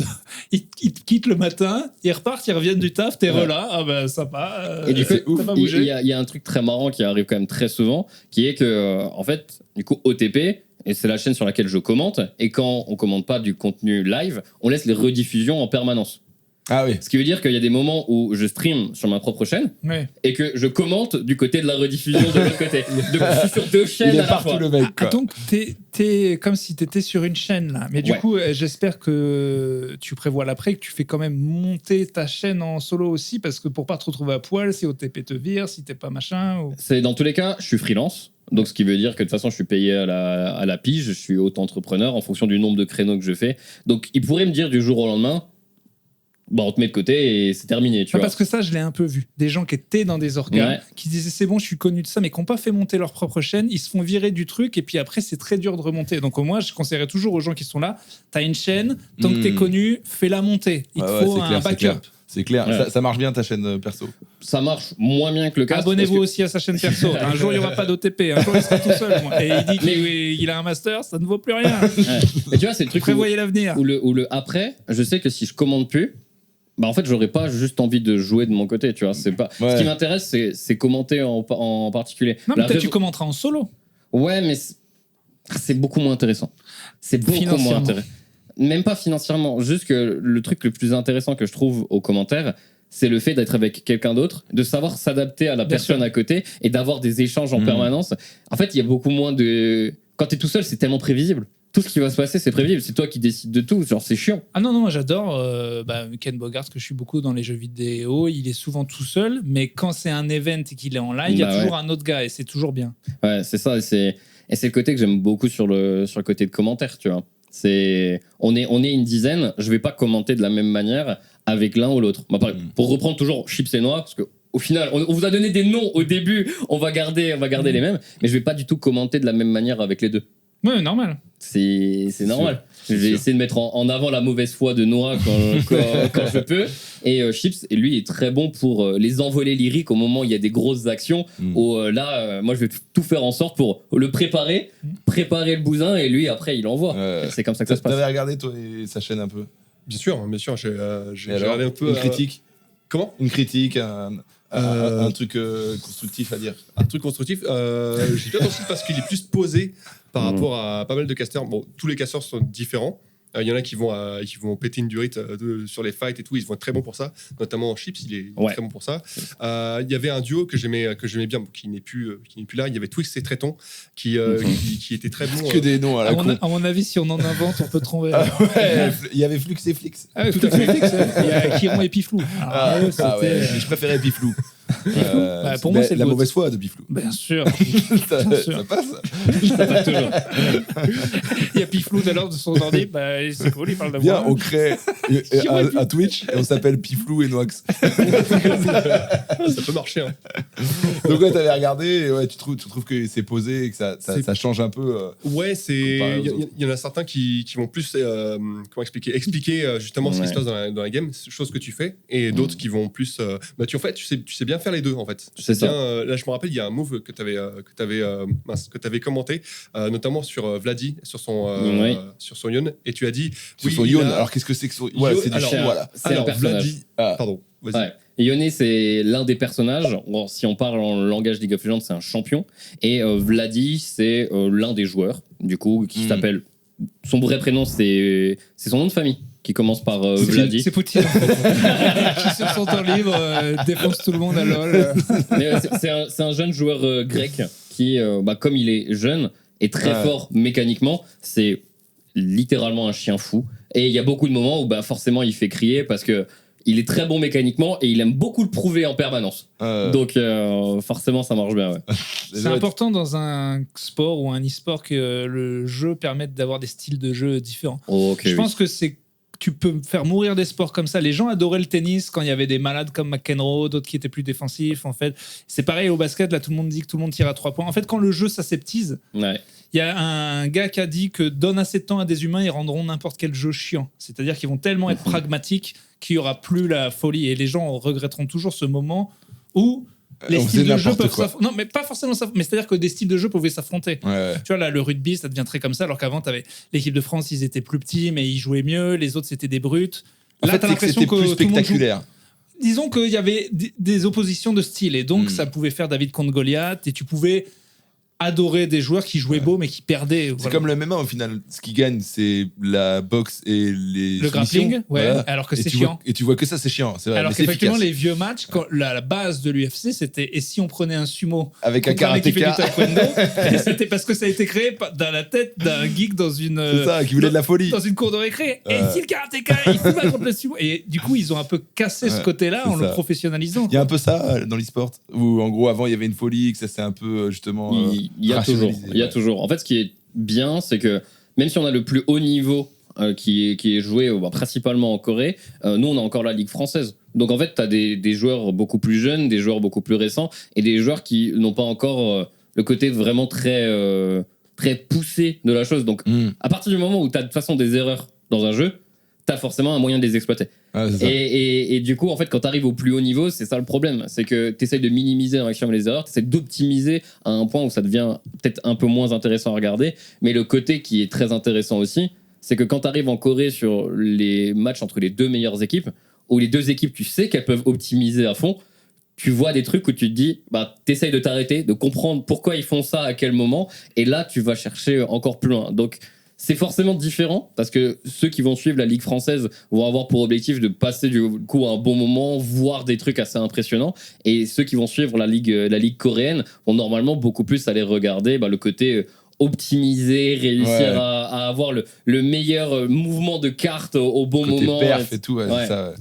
B: ils quittent le matin, ils repartent, ils reviennent du taf, t'es là, sympa.
A: Et du coup, il y a un truc très marrant qui arrive quand même très souvent, qui est que, en fait, du coup, OTP, et c'est la chaîne sur laquelle je commente, et quand on commente pas du contenu live, on laisse les rediffusions en permanence.
C: Ah oui.
A: Ce qui veut dire qu'il y a des moments où je stream sur ma propre chaîne
B: Ouais.
A: et que je commente du côté de la rediffusion de l'autre côté. Donc je suis sur 2 chaînes
C: Il
A: à
C: est
A: la
C: partout
A: fois.
C: le mec.
B: Ah,
C: Quoi.
B: donc, t'es comme si t'étais sur une chaîne, là. Mais du
A: Ouais.
B: coup, j'espère que tu prévois l'après, que tu fais quand même monter ta chaîne en solo aussi, parce que pour pas te retrouver à poil, si OTP te vire, si t'es pas machin. Ou...
A: C'est dans tous les cas, je suis freelance. Donc, ce qui veut dire que de toute façon, je suis payé à la pige, je suis auto-entrepreneur en fonction du nombre de créneaux que je fais. Donc, il pourrait me dire du jour au lendemain, bah, on te met de côté et c'est terminé, tu vois.
B: Parce que ça, je l'ai un peu vu. Des gens qui étaient dans des orgas,
A: Ouais.
B: qui disaient c'est bon, je suis connu de ça, mais qui n'ont pas fait monter leur propre chaîne, ils se font virer du truc et puis après, c'est très dur de remonter. Donc, moi, je conseillerais toujours aux gens qui sont là, t'as une chaîne, tant que t'es connu, fais-la monter. Il te faut un backup.
C: C'est clair.
A: Ouais.
C: Ça marche bien ta chaîne perso.
A: Ça marche moins bien que le cas.
B: Abonnez-vous aussi à sa chaîne perso. Un jour, il n'y aura pas d'OTP. Un jour, il sera tout seul. Moi. Et il dit qu'il a un master, ça ne vaut plus rien.
A: Mais tu vois, c'est le truc
B: Prévoyez l'avenir.
A: où le après, je sais que si je commande plus, bah en fait, j'aurais pas juste envie de jouer de mon côté, tu vois. C'est pas...
C: Ouais.
A: Ce qui m'intéresse, c'est commenter en particulier.
B: Non, mais
A: La
B: peut-être
A: raison-
B: tu commenteras en solo.
A: Ouais, mais c'est beaucoup moins intéressant. C'est beaucoup moins
B: Financièrement.
A: intéressant. Même pas financièrement. Juste que le truc le plus intéressant que je trouve aux commentaires, c'est le fait d'être avec quelqu'un d'autre, de savoir s'adapter à la
B: Bien
A: personne
B: sûr.
A: à côté et d'avoir des échanges en permanence. En fait, il y a beaucoup moins de... Quand t'es tout seul, c'est tellement prévisible. Tout ce qui va se passer, c'est prévisible. C'est toi qui décides de tout. Genre, c'est chiant.
B: Ah non, moi j'adore Ken Bogart, que je suis beaucoup dans les jeux vidéo. Il est souvent tout seul, mais quand c'est un event et qu'il est en live, il y a
A: Bah
B: toujours un autre gars et c'est toujours bien.
A: Ouais, c'est ça. Et c'est le côté que j'aime beaucoup sur le côté de commentaires, tu vois. On est une dizaine, je vais pas commenter de la même manière avec l'un ou l'autre. Bah, pour reprendre toujours Chips et Noix, parce que au final, on vous a donné des noms au début, on va garder les mêmes, mais je vais pas du tout commenter de la même manière avec les deux.
B: Ouais, normal.
A: C'est normal. Je vais essayer de mettre en avant la mauvaise foi de Noah quand je peux. Et Chips, lui, est très bon pour les envolées lyriques au moment où il y a des grosses actions. Où moi, je vais tout faire en sorte pour le préparer le bousin, et lui, après, il envoie. C'est comme ça que ça se passe.
C: T'avais regardé, toi, sa chaîne un peu?
D: Bien sûr. J'ai
C: Et alors,
D: regardé un peu.
C: une critique?
D: Comment?
C: Une critique, un truc constructif à dire.
D: Un truc constructif. J'ai bien attention parce qu'il est plus posé par rapport à pas mal de casteurs. Bon, tous les casteurs sont différents. Il y en a qui vont péter une durite sur les fights et tout. Ils vont être très bons pour ça. Notamment Chips, il est très bon pour ça. Il y avait un duo que j'aimais bien, qui n'est plus là. Il y avait Twix et Tréton qui était très bon.
C: Que des noms à la con.
B: À mon avis, si on en invente, on peut tromper.
C: Ouais, il y avait Flux et Flix.
B: Ah, tout à fait. Il y a Kiron et Piflou. Alors, eux,
C: ouais,
B: c'était-
C: je préférais Piflou.
B: pour moi, c'est le
C: la
B: GOAT.
C: mauvaise foi de Piflou.
B: Bien sûr.
C: ça,
B: Bien sûr.
C: ça passe.
A: Ça passe toujours.
B: Il y a Piflou tout à l'heure de son ordi. Bah, c'est cool, il parle de
C: Viens,
B: moi.
C: on crée un Twitch et on s'appelle Piflou et Noax.
D: Ça peut marcher. Hein.
C: Donc ouais, t'avais regardé et ouais, tu trouves que c'est posé et que ça change un peu.
D: Ouais,
C: Comparé aux
D: il y en a certains qui vont plus comment expliquer justement ce qui se passe dans la game, chose que tu fais, et d'autres qui vont plus. Tu sais bien faire les deux en fait.
A: C'est ça.
D: Bien, là, je me rappelle, il y a un move que t'avais commenté, notamment sur Vladi, sur son Yon, et tu as dit
C: Sur son Yon, alors qu'est-ce que c'est que son. Ouais, c'est du
D: alors,
C: chinois là.
A: C'est un personnage.
D: Vladi, pardon. Vas-y.
A: Ouais. Yone, c'est l'un des personnages. Bon, si on parle en langage League of Legends, c'est un champion. Et Vladi, c'est l'un des joueurs, du coup, qui s'appelle. Son vrai prénom, c'est son nom de famille, qui commence par Vladi.
B: C'est Poutine, en fait. Qui, sur son temps libre, défonce tout le monde à LoL.
A: Mais, c'est un jeune joueur grec qui, comme il est jeune, est très fort mécaniquement. C'est littéralement un chien fou. Et il y a beaucoup de moments où forcément il fait crier parce que il est très bon mécaniquement et il aime beaucoup le prouver en permanence. Donc forcément ça marche bien. Ouais.
B: C'est important dans un sport ou un e-sport que le jeu permette d'avoir des styles de jeu différents. Je pense que tu peux faire mourir des sports comme ça. Les gens adoraient le tennis quand il y avait des malades comme McEnroe, d'autres qui étaient plus défensifs. En fait, c'est pareil au basket. Là, tout le monde dit que tout le monde tire à 3 points. En fait, quand le jeu s'aseptise,
A: Ouais.
B: il y a un gars qui a dit que donne assez de temps à des humains, ils rendront n'importe quel jeu chiant. C'est-à-dire qu'ils vont tellement être pragmatiques qu'il n'y aura plus la folie. Et les gens regretteront toujours ce moment où les
C: on
B: styles
C: faisait
B: de jeu
C: n'importe
B: peuvent
C: quoi.
B: s'affronter. Non, mais pas forcément s'affronter. Mais c'est-à-dire que des styles de jeu pouvaient s'affronter.
C: Ouais.
B: Tu vois, là, le rugby, ça devient très comme ça, alors qu'avant, t'avais l'équipe de France, ils étaient plus petits, mais ils jouaient mieux. Les autres, c'était des brutes.
C: En
B: Là,
C: fait,
B: t'as
C: c'est que
B: l'impression
C: c'était
B: que
C: plus
B: tout le monde joue.
C: spectaculaire.
B: Disons qu'il y avait des oppositions de style, et donc ça pouvait faire David contre Goliath, et tu pouvais adoré des joueurs qui jouaient beau mais qui perdaient.
C: C'est comme le MMA au final. Ce qui gagne, c'est la boxe et les
B: le grappling, alors que c'est chiant.
C: Et tu vois que ça, c'est chiant. C'est vrai,
B: alors
C: mais
B: qu'effectivement,
C: c'est
B: les vieux matchs, la base de l'UFC, c'était et si on prenait un sumo
C: avec un karatéka,
B: et c'était parce que ça a été créé dans la tête d'un geek dans une.
C: C'est ça, qui voulait de la folie.
B: Dans une cour de récré. Et si le karatéka, il se bat contre le sumo. Et du coup, ils ont un peu cassé ce côté-là en le professionnalisant.
C: Il y a un peu ça dans l'e-sport, où en gros, avant, il y avait une folie, que ça s'est un peu justement.
A: Il y a toujours. En fait, ce qui est bien, c'est que même si on a le plus haut niveau qui est joué principalement en Corée, nous, on a encore la Ligue française. Donc, en fait, tu as des joueurs beaucoup plus jeunes, des joueurs beaucoup plus récents, et des joueurs qui n'ont pas encore le côté vraiment très poussé de la chose. Donc, à partir du moment où tu as de toute façon des erreurs dans un jeu, tu as forcément un moyen de les exploiter.
C: Ah,
A: et du coup, en fait, quand tu arrives au plus haut niveau, c'est ça le problème. C'est que tu essayes de minimiser un maximum les erreurs, tu essayes d'optimiser à un point où ça devient peut-être un peu moins intéressant à regarder. Mais le côté qui est très intéressant aussi, c'est que quand tu arrives en Corée sur les matchs entre les deux meilleures équipes, où les deux équipes, tu sais qu'elles peuvent optimiser à fond, tu vois des trucs où tu te dis, t'essayes de t'arrêter, de comprendre pourquoi ils font ça à quel moment, et là, tu vas chercher encore plus loin. Donc, c'est forcément différent parce que ceux qui vont suivre la Ligue française vont avoir pour objectif de passer du coup un bon moment, voir des trucs assez impressionnants. Et ceux qui vont suivre la Ligue coréenne vont normalement beaucoup plus aller regarder le côté optimiser, réussir à avoir le meilleur mouvement de carte au bon
C: côté
A: moment.
C: Perf et tout,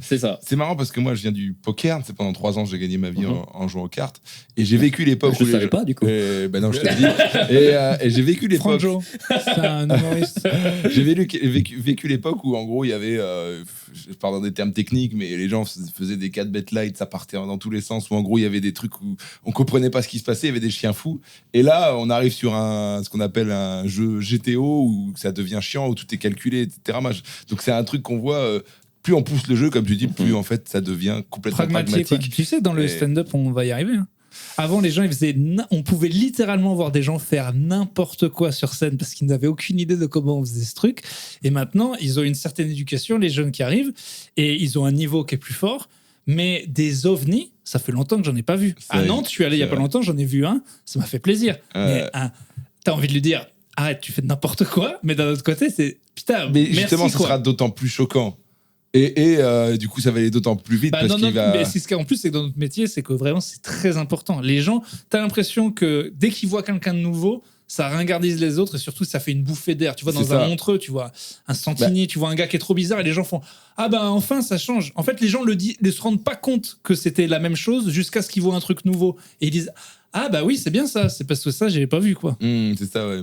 A: c'est ça.
C: C'est marrant parce que moi, je viens du poker. C'est pendant 3 ans, j'ai gagné ma vie en jouant aux cartes. Et j'ai vécu l'époque où...
A: Je savais pas, du coup.
C: Non, je te le dis. Et j'ai vécu l'époque...
B: Franjo, c'est un humoriste.
C: J'ai vécu l'époque où, en gros, il y avait... je parle dans des termes techniques, mais les gens faisaient des 4 bet light, ça partait dans tous les sens, où en gros, il y avait des trucs où on comprenait pas ce qui se passait, il y avait des chiens fous. Et là, on arrive sur ce qu'on appelle un jeu GTO, où ça devient chiant, où tout est calculé, etc. Donc c'est un truc qu'on voit... plus on pousse le jeu, comme tu dis, plus en fait ça devient complètement pragmatique.
B: Tu sais, dans le stand-up, on va y arriver. Avant, les gens, on pouvait littéralement voir des gens faire n'importe quoi sur scène parce qu'ils n'avaient aucune idée de comment on faisait ce truc. Et maintenant, ils ont une certaine éducation, les jeunes qui arrivent, et ils ont un niveau qui est plus fort. Mais des ovnis, ça fait longtemps que j'en ai pas vu. À Nantes, je suis allé il y a pas longtemps, j'en ai vu un, ça m'a fait plaisir. Mais t'as envie de lui dire, arrête, tu fais n'importe quoi, mais d'un autre côté, c'est putain,
C: mais justement, ça sera d'autant plus choquant. Et du coup, ça va aller d'autant plus vite parce qu'il va...
B: Mais en plus, c'est que dans notre métier, c'est que vraiment, c'est très important. Les gens, t'as l'impression que dès qu'ils voient quelqu'un de nouveau, ça ringardise les autres et surtout, ça fait une bouffée d'air. Tu vois, dans un Montreux, tu vois un Santini, tu vois un gars qui est trop bizarre et les gens font « Ah enfin, ça change ». En fait, les gens ne se rendent pas compte que c'était la même chose jusqu'à ce qu'ils voient un truc nouveau. Et ils disent « Ah oui, c'est bien ça, c'est parce que ça, j'avais pas vu, quoi. »
C: C'est ça, ouais.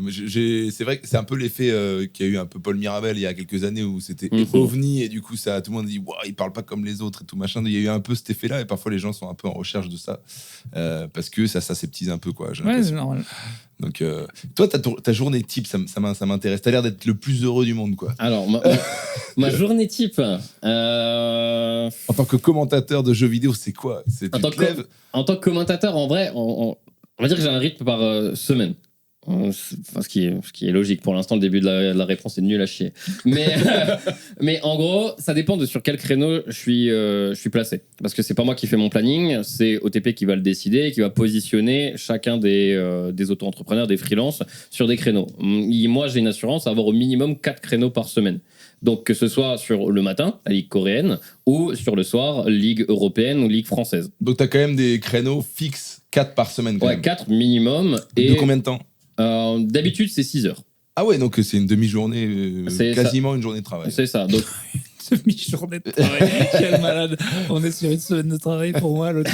C: C'est vrai que c'est un peu l'effet qu'il y a eu un peu Paul Mirabel il y a quelques années où c'était ovni et du coup, tout le monde dit « Wow, il parle pas comme les autres et tout machin ». Il y a eu un peu cet effet-là et parfois les gens sont un peu en recherche de ça parce que ça s'aseptise un peu, quoi.
B: Ouais, c'est normal.
C: Donc, toi, ta journée type, ça m'intéresse. T'as l'air d'être le plus heureux du monde, quoi.
A: Alors, ma journée type...
C: En tant que commentateur de jeux vidéo, c'est quoi?
A: En tant que commentateur, en vrai, on va dire que j'ai un rythme par semaine. Ce qui est logique. Pour l'instant, le début de la réponse est nul à chier. Mais en gros, ça dépend de sur quel créneau je suis placé. Parce que c'est pas moi qui fais mon planning, c'est OTP qui va le décider, qui va positionner chacun des auto-entrepreneurs, des freelances sur des créneaux. Moi, j'ai une assurance à avoir au minimum 4 créneaux par semaine. Donc, que ce soit sur le matin, la Ligue coréenne, ou sur le soir, Ligue européenne ou Ligue française.
C: Donc, tu as quand même des créneaux fixes, 4 par semaine. Quand même.
A: 4 minimum. Et
C: de combien de temps?
A: D'habitude, c'est 6 heures.
C: Ah ouais, donc c'est une demi-journée, quasiment une journée de travail.
A: C'est ça. Donc...
B: demi-journée de travail. Quel malade. On est sur une semaine de travail pour moi. L'autre,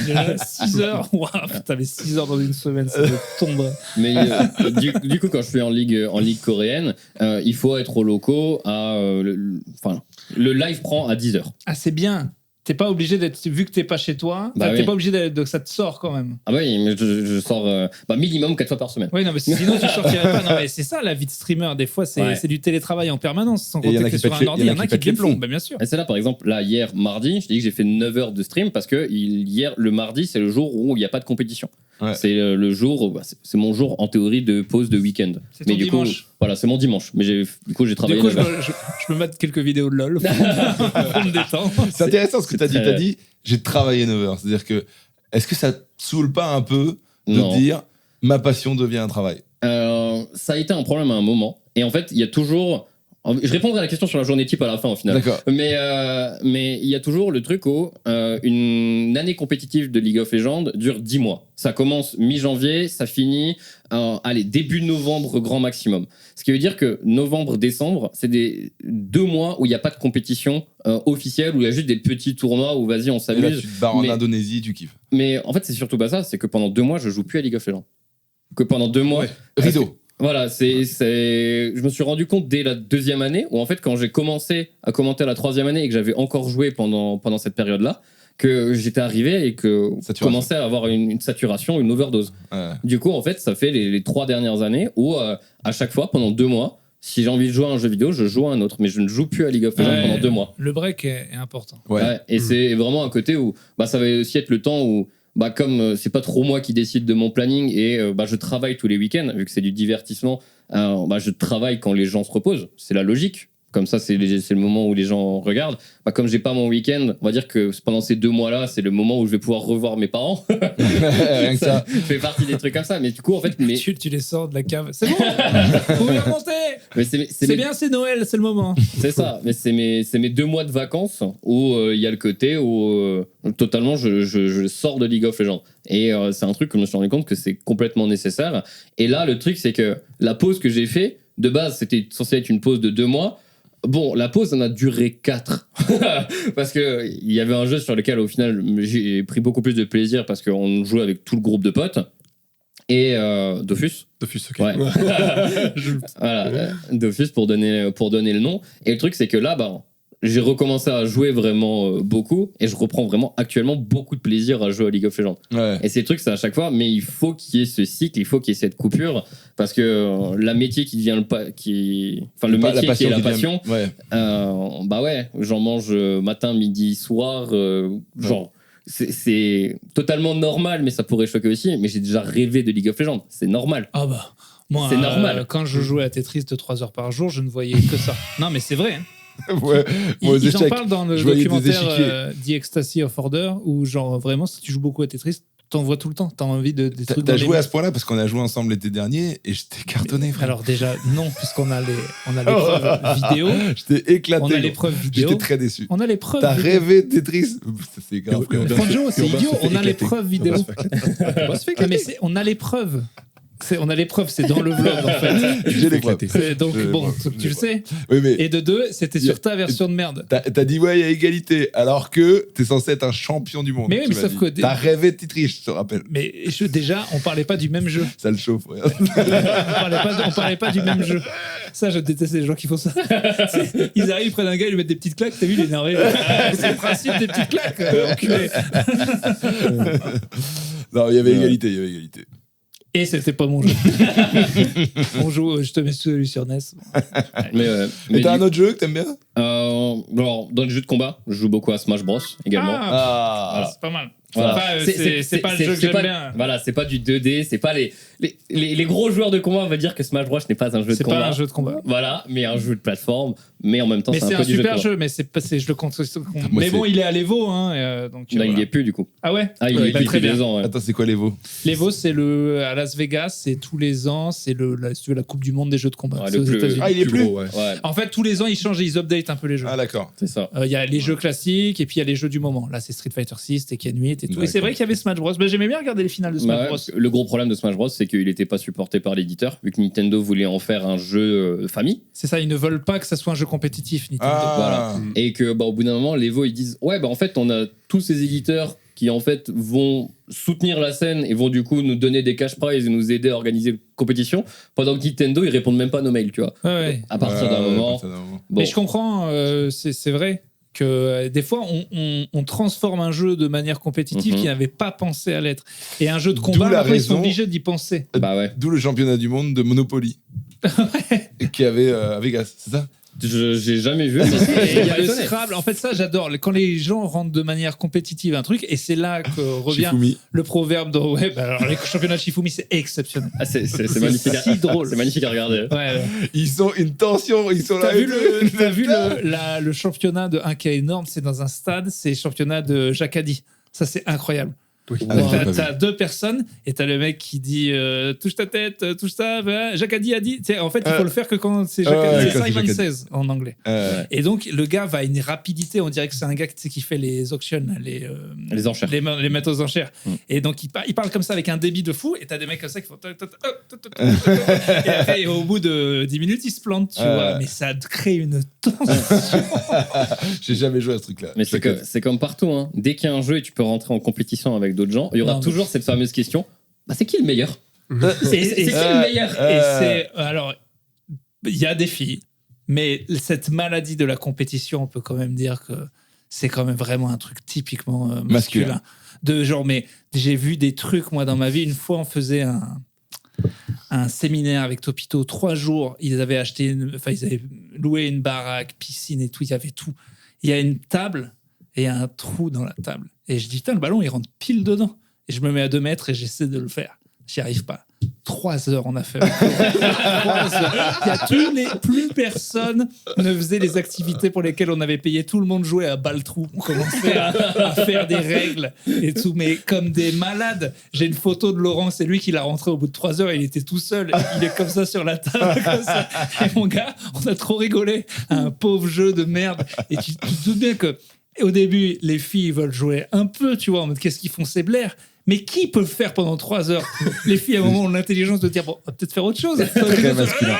B: 6 heures. Waouh, putain, mais 6 heures dans une semaine, ça me tombe.
A: Mais du coup, quand je suis en ligue coréenne, il faut être aux locaux le live prend à 10 heures.
B: Ah, c'est bien. T'es pas obligé d'être, vu que t'es pas chez toi, t'es pas obligé d'être, donc ça te sort quand même.
A: Ah oui, mais je sors minimum 4 fois par semaine.
B: Oui, non, mais sinon tu sortirais pas. Non, mais c'est ça la vie de streamer. Des fois, c'est du télétravail en permanence. Sans compter que sur un ordi, il y en a qui te plomb. Bien sûr.
A: Et c'est là, par exemple, là, hier, mardi, je dis que j'ai fait 9 heures de stream parce que hier, le mardi, c'est le jour où il n'y a pas de compétition. Ouais. C'est le jour, c'est mon jour en théorie de pause de week-end.
B: C'est ton dimanche.
A: Voilà, c'est mon dimanche. Mais j'ai travaillé.
B: Du coup, je me mate quelques vidéos de LOL pour me détendre.
C: C'est intéressant ce que tu as dit. Tu as dit, j'ai travaillé 9 heures. C'est-à-dire que, est-ce que ça te saoule pas un peu de dire, ma passion devient un travail?
A: Ça a été un problème à un moment. Et en fait, il y a toujours... Je répondrai à la question sur la journée type à la fin, au final.
C: D'accord.
A: Mais il y a toujours le truc où une année compétitive de League of Legends dure 10 mois. Ça commence mi-janvier, ça finit début novembre grand maximum. Ce qui veut dire que novembre-décembre, c'est des 2 mois où il n'y a pas de compétition officielle, où il y a juste des petits tournois où vas-y, on
C: Et là,
A: s'amuse.
C: tu te barres en Indonésie, tu kiffes.
A: Mais en fait, c'est surtout pas ça, c'est que pendant 2 mois, je joue plus à League of Legends. Que pendant 2 mois...
C: Ouais. Rideau.
A: Voilà, je me suis rendu compte dès la 2e année, où en fait, quand j'ai commencé à commenter à la 3e année et que j'avais encore joué pendant cette période-là, que j'étais arrivé et que je commençais à avoir une saturation, une overdose.
C: Ouais.
A: Du coup, en fait, ça fait les 3 dernières années où, à chaque fois, pendant 2 mois, si j'ai envie de jouer à un jeu vidéo, je joue à un autre, mais je ne joue plus à League of Legends pendant 2 mois.
B: Le break est important.
C: Ouais.
A: Et c'est vraiment un côté où ça va aussi être le temps où, comme c'est pas trop moi qui décide de mon planning et je travaille tous les week-ends, vu que c'est du divertissement, je travaille quand les gens se reposent. C'est la logique. Comme ça, c'est le moment où les gens regardent. Comme j'ai pas mon week-end, on va dire que pendant ces 2 mois-là, c'est le moment où je vais pouvoir revoir mes parents.
C: Rien que ça.
A: fait partie des trucs comme ça. Mais du coup, en fait,
B: Tu les sors de la cave. C'est bon. Vous pouvez remonter.
A: Mais
B: c'est bien, c'est Noël, c'est le moment.
A: C'est ça. Mais c'est mes 2 mois de vacances où il y a le côté où totalement je sors de League of Legends. Et c'est un truc que je me suis rendu compte que c'est complètement nécessaire. Et là, le truc, c'est que la pause que j'ai fait, de base, c'était censé être une pause de 2 mois. Bon, la pause en a duré 4. Parce qu'il y avait un jeu sur lequel, au final, j'ai pris beaucoup plus de plaisir parce qu'on jouait avec tout le groupe de potes. Et Dofus.
D: Dofus, ok.
A: Ouais. Voilà, Dofus pour donner le nom. Et le truc, c'est que là, j'ai recommencé à jouer vraiment beaucoup et je reprends vraiment actuellement beaucoup de plaisir à jouer à League of Legends.
C: Ouais.
A: Et ces trucs, c'est à chaque fois, mais il faut qu'il y ait ce cycle, il faut qu'il y ait cette coupure parce que la métier qui devient le métier qui est la passion,
C: ouais.
A: J'en mange matin, midi, soir, genre. C'est totalement normal, mais ça pourrait choquer aussi. Mais j'ai déjà rêvé de League of Legends. C'est normal.
B: Ah moi,
A: c'est normal.
B: Quand je jouais à Tetris de 3 heures par jour, je ne voyais que ça. Non, mais c'est vrai. Hein.
C: Ouais.
B: Ils en parlent dans le documentaire The Ecstasy of Order, où genre vraiment, si tu joues beaucoup à Tetris, t'en vois tout le temps. T'as envie de des trucs.
C: T'as joué à ce point-là parce qu'on a joué ensemble l'été dernier et j'étais cartonné, frère.
B: Alors déjà, non, puisqu'on a l'épreuve vidéo.
C: J'étais éclaté.
B: On a l'épreuve vidéo.
C: J'étais très déçu.
B: On a l'épreuve.
C: T'as rêvé de Tetris. C'est grave.
B: Franjo, c'est idiot. On a l'épreuve vidéo. Mais on a l'épreuve. On a l'épreuve, c'est dans le vlog en fait.
C: J'ai l'épreuve.
B: Donc tu le sais.
C: Oui, mais
B: et de 2, c'était sur ta version de merde.
C: T'as dit ouais, il y a égalité, alors que t'es censé être un champion du monde.
B: Mais oui, mais sauf que
C: t'as rêvé de Tetris, je te rappelle.
B: Mais déjà, on parlait pas du même jeu.
C: Ça le chauffe. Ouais.
B: on parlait pas du même jeu. Ça, je déteste les gens qui font ça. Ils arrivent, ils prennent un gars, ils lui mettent des petites claques. T'as vu, il est énervé. C'est le principe des petites claques, enculé.
C: Non, il y avait égalité.
B: Et c'était pas mon jeu. On joue, je te mets celui sur NES.
C: Mais t'as un autre jeu que t'aimes bien
A: alors, dans les jeux de combat, je joue beaucoup à Smash Bros également.
B: Voilà. C'est pas mal.
A: Voilà.
B: Enfin, c'est pas le jeu que j'aime bien.
A: Voilà, c'est pas du 2D, c'est pas les gros joueurs de combat, on va dire que Smash Bros n'est pas un jeu de combat.
B: C'est pas un jeu de combat.
A: Voilà, mais un jeu de plateforme, mais en même temps,
B: mais
A: c'est un peu du jeu de combat.
B: C'est un super jeu, mais je le compte. Mais bon, il est à l'Evo, hein, donc.
A: Là, il y est plus du coup.
B: Ah ouais.
A: Il est plus
B: très
A: depuis
B: bien.
A: 2 ans. Ouais.
C: Attends, c'est quoi l'Evo ?
B: L'Evo, c'est à Las Vegas, c'est tous les ans, c'est la Coupe du Monde des jeux de combat.
A: Ouais,
B: c'est aux États-Unis.
C: Ah, il est plus.
D: gros, ouais.
B: En fait, tous les ans, ils changent et ils updatent un peu les jeux.
C: Ah, d'accord.
A: C'est ça.
B: Il y a les jeux classiques et puis il y a les jeux du moment. Là, c'est Street Fighter 6, Tekken 8 et tout. Et c'est vrai qu'il y avait Smash Bros. J'aimais bien regarder les finales de Smash Bros.
A: Le gros problème de Smash Bros, c'est qu'il n'était pas supporté par l'éditeur, vu que Nintendo voulait en faire un jeu famille.
B: C'est ça, ils ne veulent pas que ça soit un jeu compétitif, Nintendo.
A: Voilà. Et que au bout d'un moment, l'Evo, ils disent ouais, en fait, on a tous ces éditeurs qui en fait vont soutenir la scène et vont du coup nous donner des cash prizes et nous aider à organiser une compétition, pendant que Nintendo, ils répondent même pas à nos mails, tu vois.
B: Ouais.
A: À partir d'un moment.
B: Mais je comprends, c'est vrai que des fois on transforme un jeu de manière compétitive qui n'avait pas pensé à l'être. Et un jeu de combat, après, ils sont obligés d'y penser.
C: D'où le championnat du monde de Monopoly. Qu'il y avait à Vegas, c'est ça ?
A: J'ai jamais vu.
B: Il y a le Scrabble. En fait, ça, j'adore. Quand les gens rentrent de manière compétitive un truc, et c'est là que revient le proverbe de alors les championnats de Shifumi, c'est exceptionnel.
A: C'est magnifique.
B: Si drôle.
A: C'est magnifique à regarder.
B: Ouais.
C: Ils sont une tension. Ils sont là.
B: T'as vu le championnat de 1 qui est énorme, c'est dans un stade, c'est le championnat de Jacadi. Ça, c'est incroyable. T'as deux personnes et t'as le mec qui dit touche ta tête, touche ça. Jacques a dit. En fait, il faut le faire que quand c'est Jacques a dit. C'est Simon Says en anglais. Et donc, le gars va à une rapidité. On dirait que c'est un gars qui fait les auctions,
A: les enchères.
B: Les mettre aux enchères. Et donc, il parle comme ça avec un débit de fou. Et t'as des mecs comme ça qui font. Et après, au bout de 10 minutes, ils se plantent, tu vois. Mais ça crée une tension.
C: J'ai jamais joué à ce truc-là.
A: Mais c'est comme partout. Hein. Dès qu'il y a un jeu et tu peux rentrer en compétition avec d'autres gens, il y aura toujours cette fameuse question, c'est qui le meilleur? C'est qui le meilleur?
B: Alors, il y a des filles, mais cette maladie de la compétition, on peut quand même dire que c'est quand même vraiment un truc typiquement masculin. De genre, mais j'ai vu des trucs, moi, dans ma vie. Une fois, on faisait un séminaire avec Topito, 3 jours. Ils avaient ils avaient loué une baraque, piscine et tout. Il y avait tout. Il y a une table et il y a un trou dans la table. Et je dis, putain, le ballon, il rentre pile dedans. Et je me mets à 2 mètres et j'essaie de le faire. J'y arrive pas. 3 heures, on a fait. 3 heures. Plus personne ne faisait les activités pour lesquelles on avait payé. Tout le monde jouait à balle-trou. On commençait à faire des règles et tout, mais comme des malades. J'ai une photo de Laurent, c'est lui qui l'a rentré au bout de 3 heures. Il était tout seul. Il est comme ça sur la table. Comme ça. Et mon gars, on a trop rigolé. Un pauvre jeu de merde. Et tu te doutes bien que au début, les filles veulent jouer un peu, tu vois, en mode qu'est-ce qu'ils font, c'est blaire. Mais qui peut le faire pendant 3 heures? Les filles, à un moment, ont l'intelligence de dire bon, on va peut-être faire autre chose.
C: Très masculin.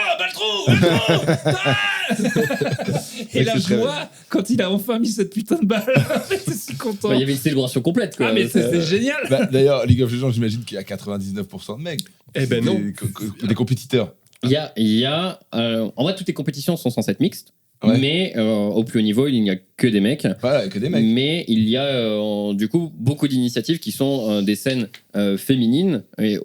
B: Et la joie, quand il a enfin mis cette putain de balle, j'étais si content.
A: Il y avait une célébration complète, quoi.
B: Ah, mais c'était génial.
C: D'ailleurs, League of Legends, j'imagine qu'il y a 99% de mecs.
D: Eh ben non.
C: Des compétiteurs.
A: Il y a en vrai, toutes les compétitions sont censées être mixtes.
C: Ouais.
A: Mais au plus haut niveau, il n'y a que des mecs.
C: Voilà, que des mecs.
A: Mais il y a du coup beaucoup d'initiatives qui sont des scènes féminines et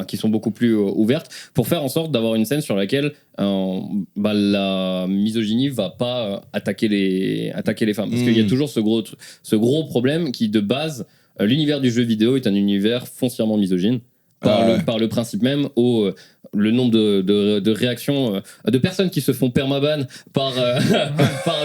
A: qui sont beaucoup plus ouvertes pour faire en sorte d'avoir une scène sur laquelle la misogynie va pas attaquer les femmes. Parce qu'il y a toujours ce gros problème qui, de base, l'univers du jeu vidéo est un univers foncièrement misogyne. Par le principe même, le nombre de réactions de personnes qui se font permaban par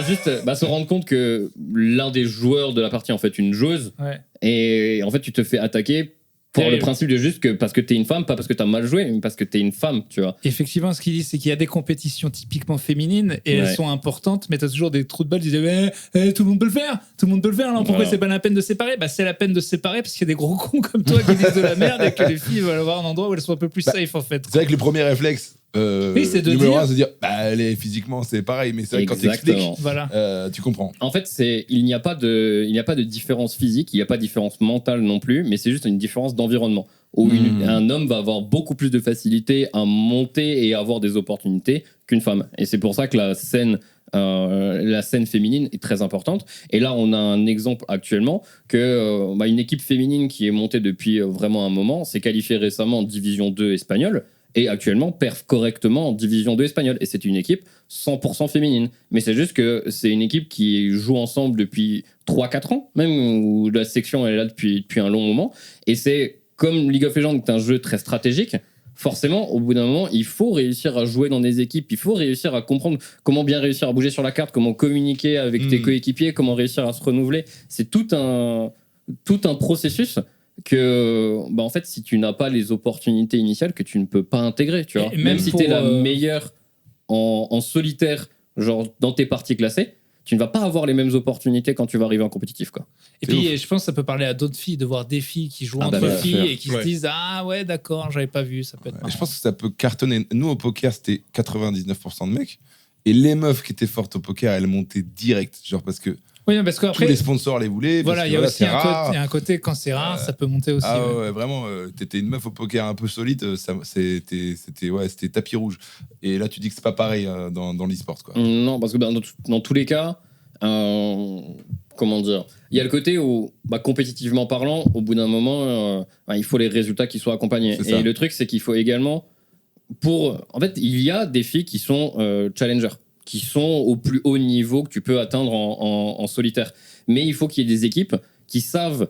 A: juste se rendre compte que l'un des joueurs de la partie est en fait une joueuse, et en fait tu te fais attaquer pour le principe de juste que parce que t'es une femme, pas parce que t'as mal joué, mais parce que t'es une femme, tu vois.
B: Effectivement, ce qu'il dit, c'est qu'il y a des compétitions typiquement féminines et elles sont importantes, mais t'as toujours des trous de balles. Ils disent tout le monde peut le faire, tout le monde peut le faire. Alors pourquoi c'est pas la peine de séparer? C'est la peine de séparer parce qu'il y a des gros cons comme toi qui disent de la merde et que les filles veulent avoir un endroit où elles sont un peu plus safe en fait.
C: C'est vrai que le premier réflexe.
B: C'est de
C: numéro
B: dire...
C: 1, c'est de dire physiquement c'est pareil, mais c'est vrai que quand tu expliques, tu comprends.
A: En fait, il n'y a pas de différence physique, il n'y a pas de différence mentale non plus, mais c'est juste une différence d'environnement où un homme va avoir beaucoup plus de facilité à monter et à avoir des opportunités qu'une femme. Et c'est pour ça que la scène féminine est très importante. Et là, on a un exemple actuellement que une équipe féminine qui est montée depuis vraiment un moment s'est qualifiée récemment en Division 2 espagnole. Et actuellement perf correctement en Division 2 espagnole. Et c'est une équipe 100% féminine. Mais c'est juste que c'est une équipe qui joue ensemble depuis 3-4 ans, même où la section est là depuis un long moment. Et c'est comme League of Legends est un jeu très stratégique, forcément, au bout d'un moment, il faut réussir à jouer dans des équipes, il faut réussir à comprendre comment bien réussir à bouger sur la carte, comment communiquer avec tes coéquipiers, comment réussir à se renouveler. C'est tout un processus que en fait si tu n'as pas les opportunités initiales que tu ne peux pas intégrer, tu vois. Même si tu es la meilleure en solitaire, genre dans tes parties classées, tu ne vas pas avoir les mêmes opportunités quand tu vas arriver en compétitif, quoi.
B: Et puis je pense que ça peut parler à d'autres filles, de voir des filles qui jouent entre filles et qui se disent ah ouais d'accord, j'avais pas vu, ça peut être marrant.
C: Je pense que ça peut cartonner. Nous au poker c'était 99% de mecs, et les meufs qui étaient fortes au poker elles montaient direct, genre parce que tous les sponsors les voulaient.
B: Voilà, il y a aussi un côté quand c'est rare, ça peut monter aussi.
C: Ah ouais, vraiment, t'étais une meuf au poker un peu solide, c'était tapis rouge. Et là, tu dis que c'est pas pareil dans l'e-sport, quoi.
A: Non, parce que dans tous les cas, comment dire, il y a le côté où, compétitivement parlant, au bout d'un moment, il faut les résultats qui soient accompagnés. Et le truc, c'est qu'il faut également, en fait, il y a des filles qui sont challengers, qui sont au plus haut niveau que tu peux atteindre en solitaire. Mais il faut qu'il y ait des équipes qui savent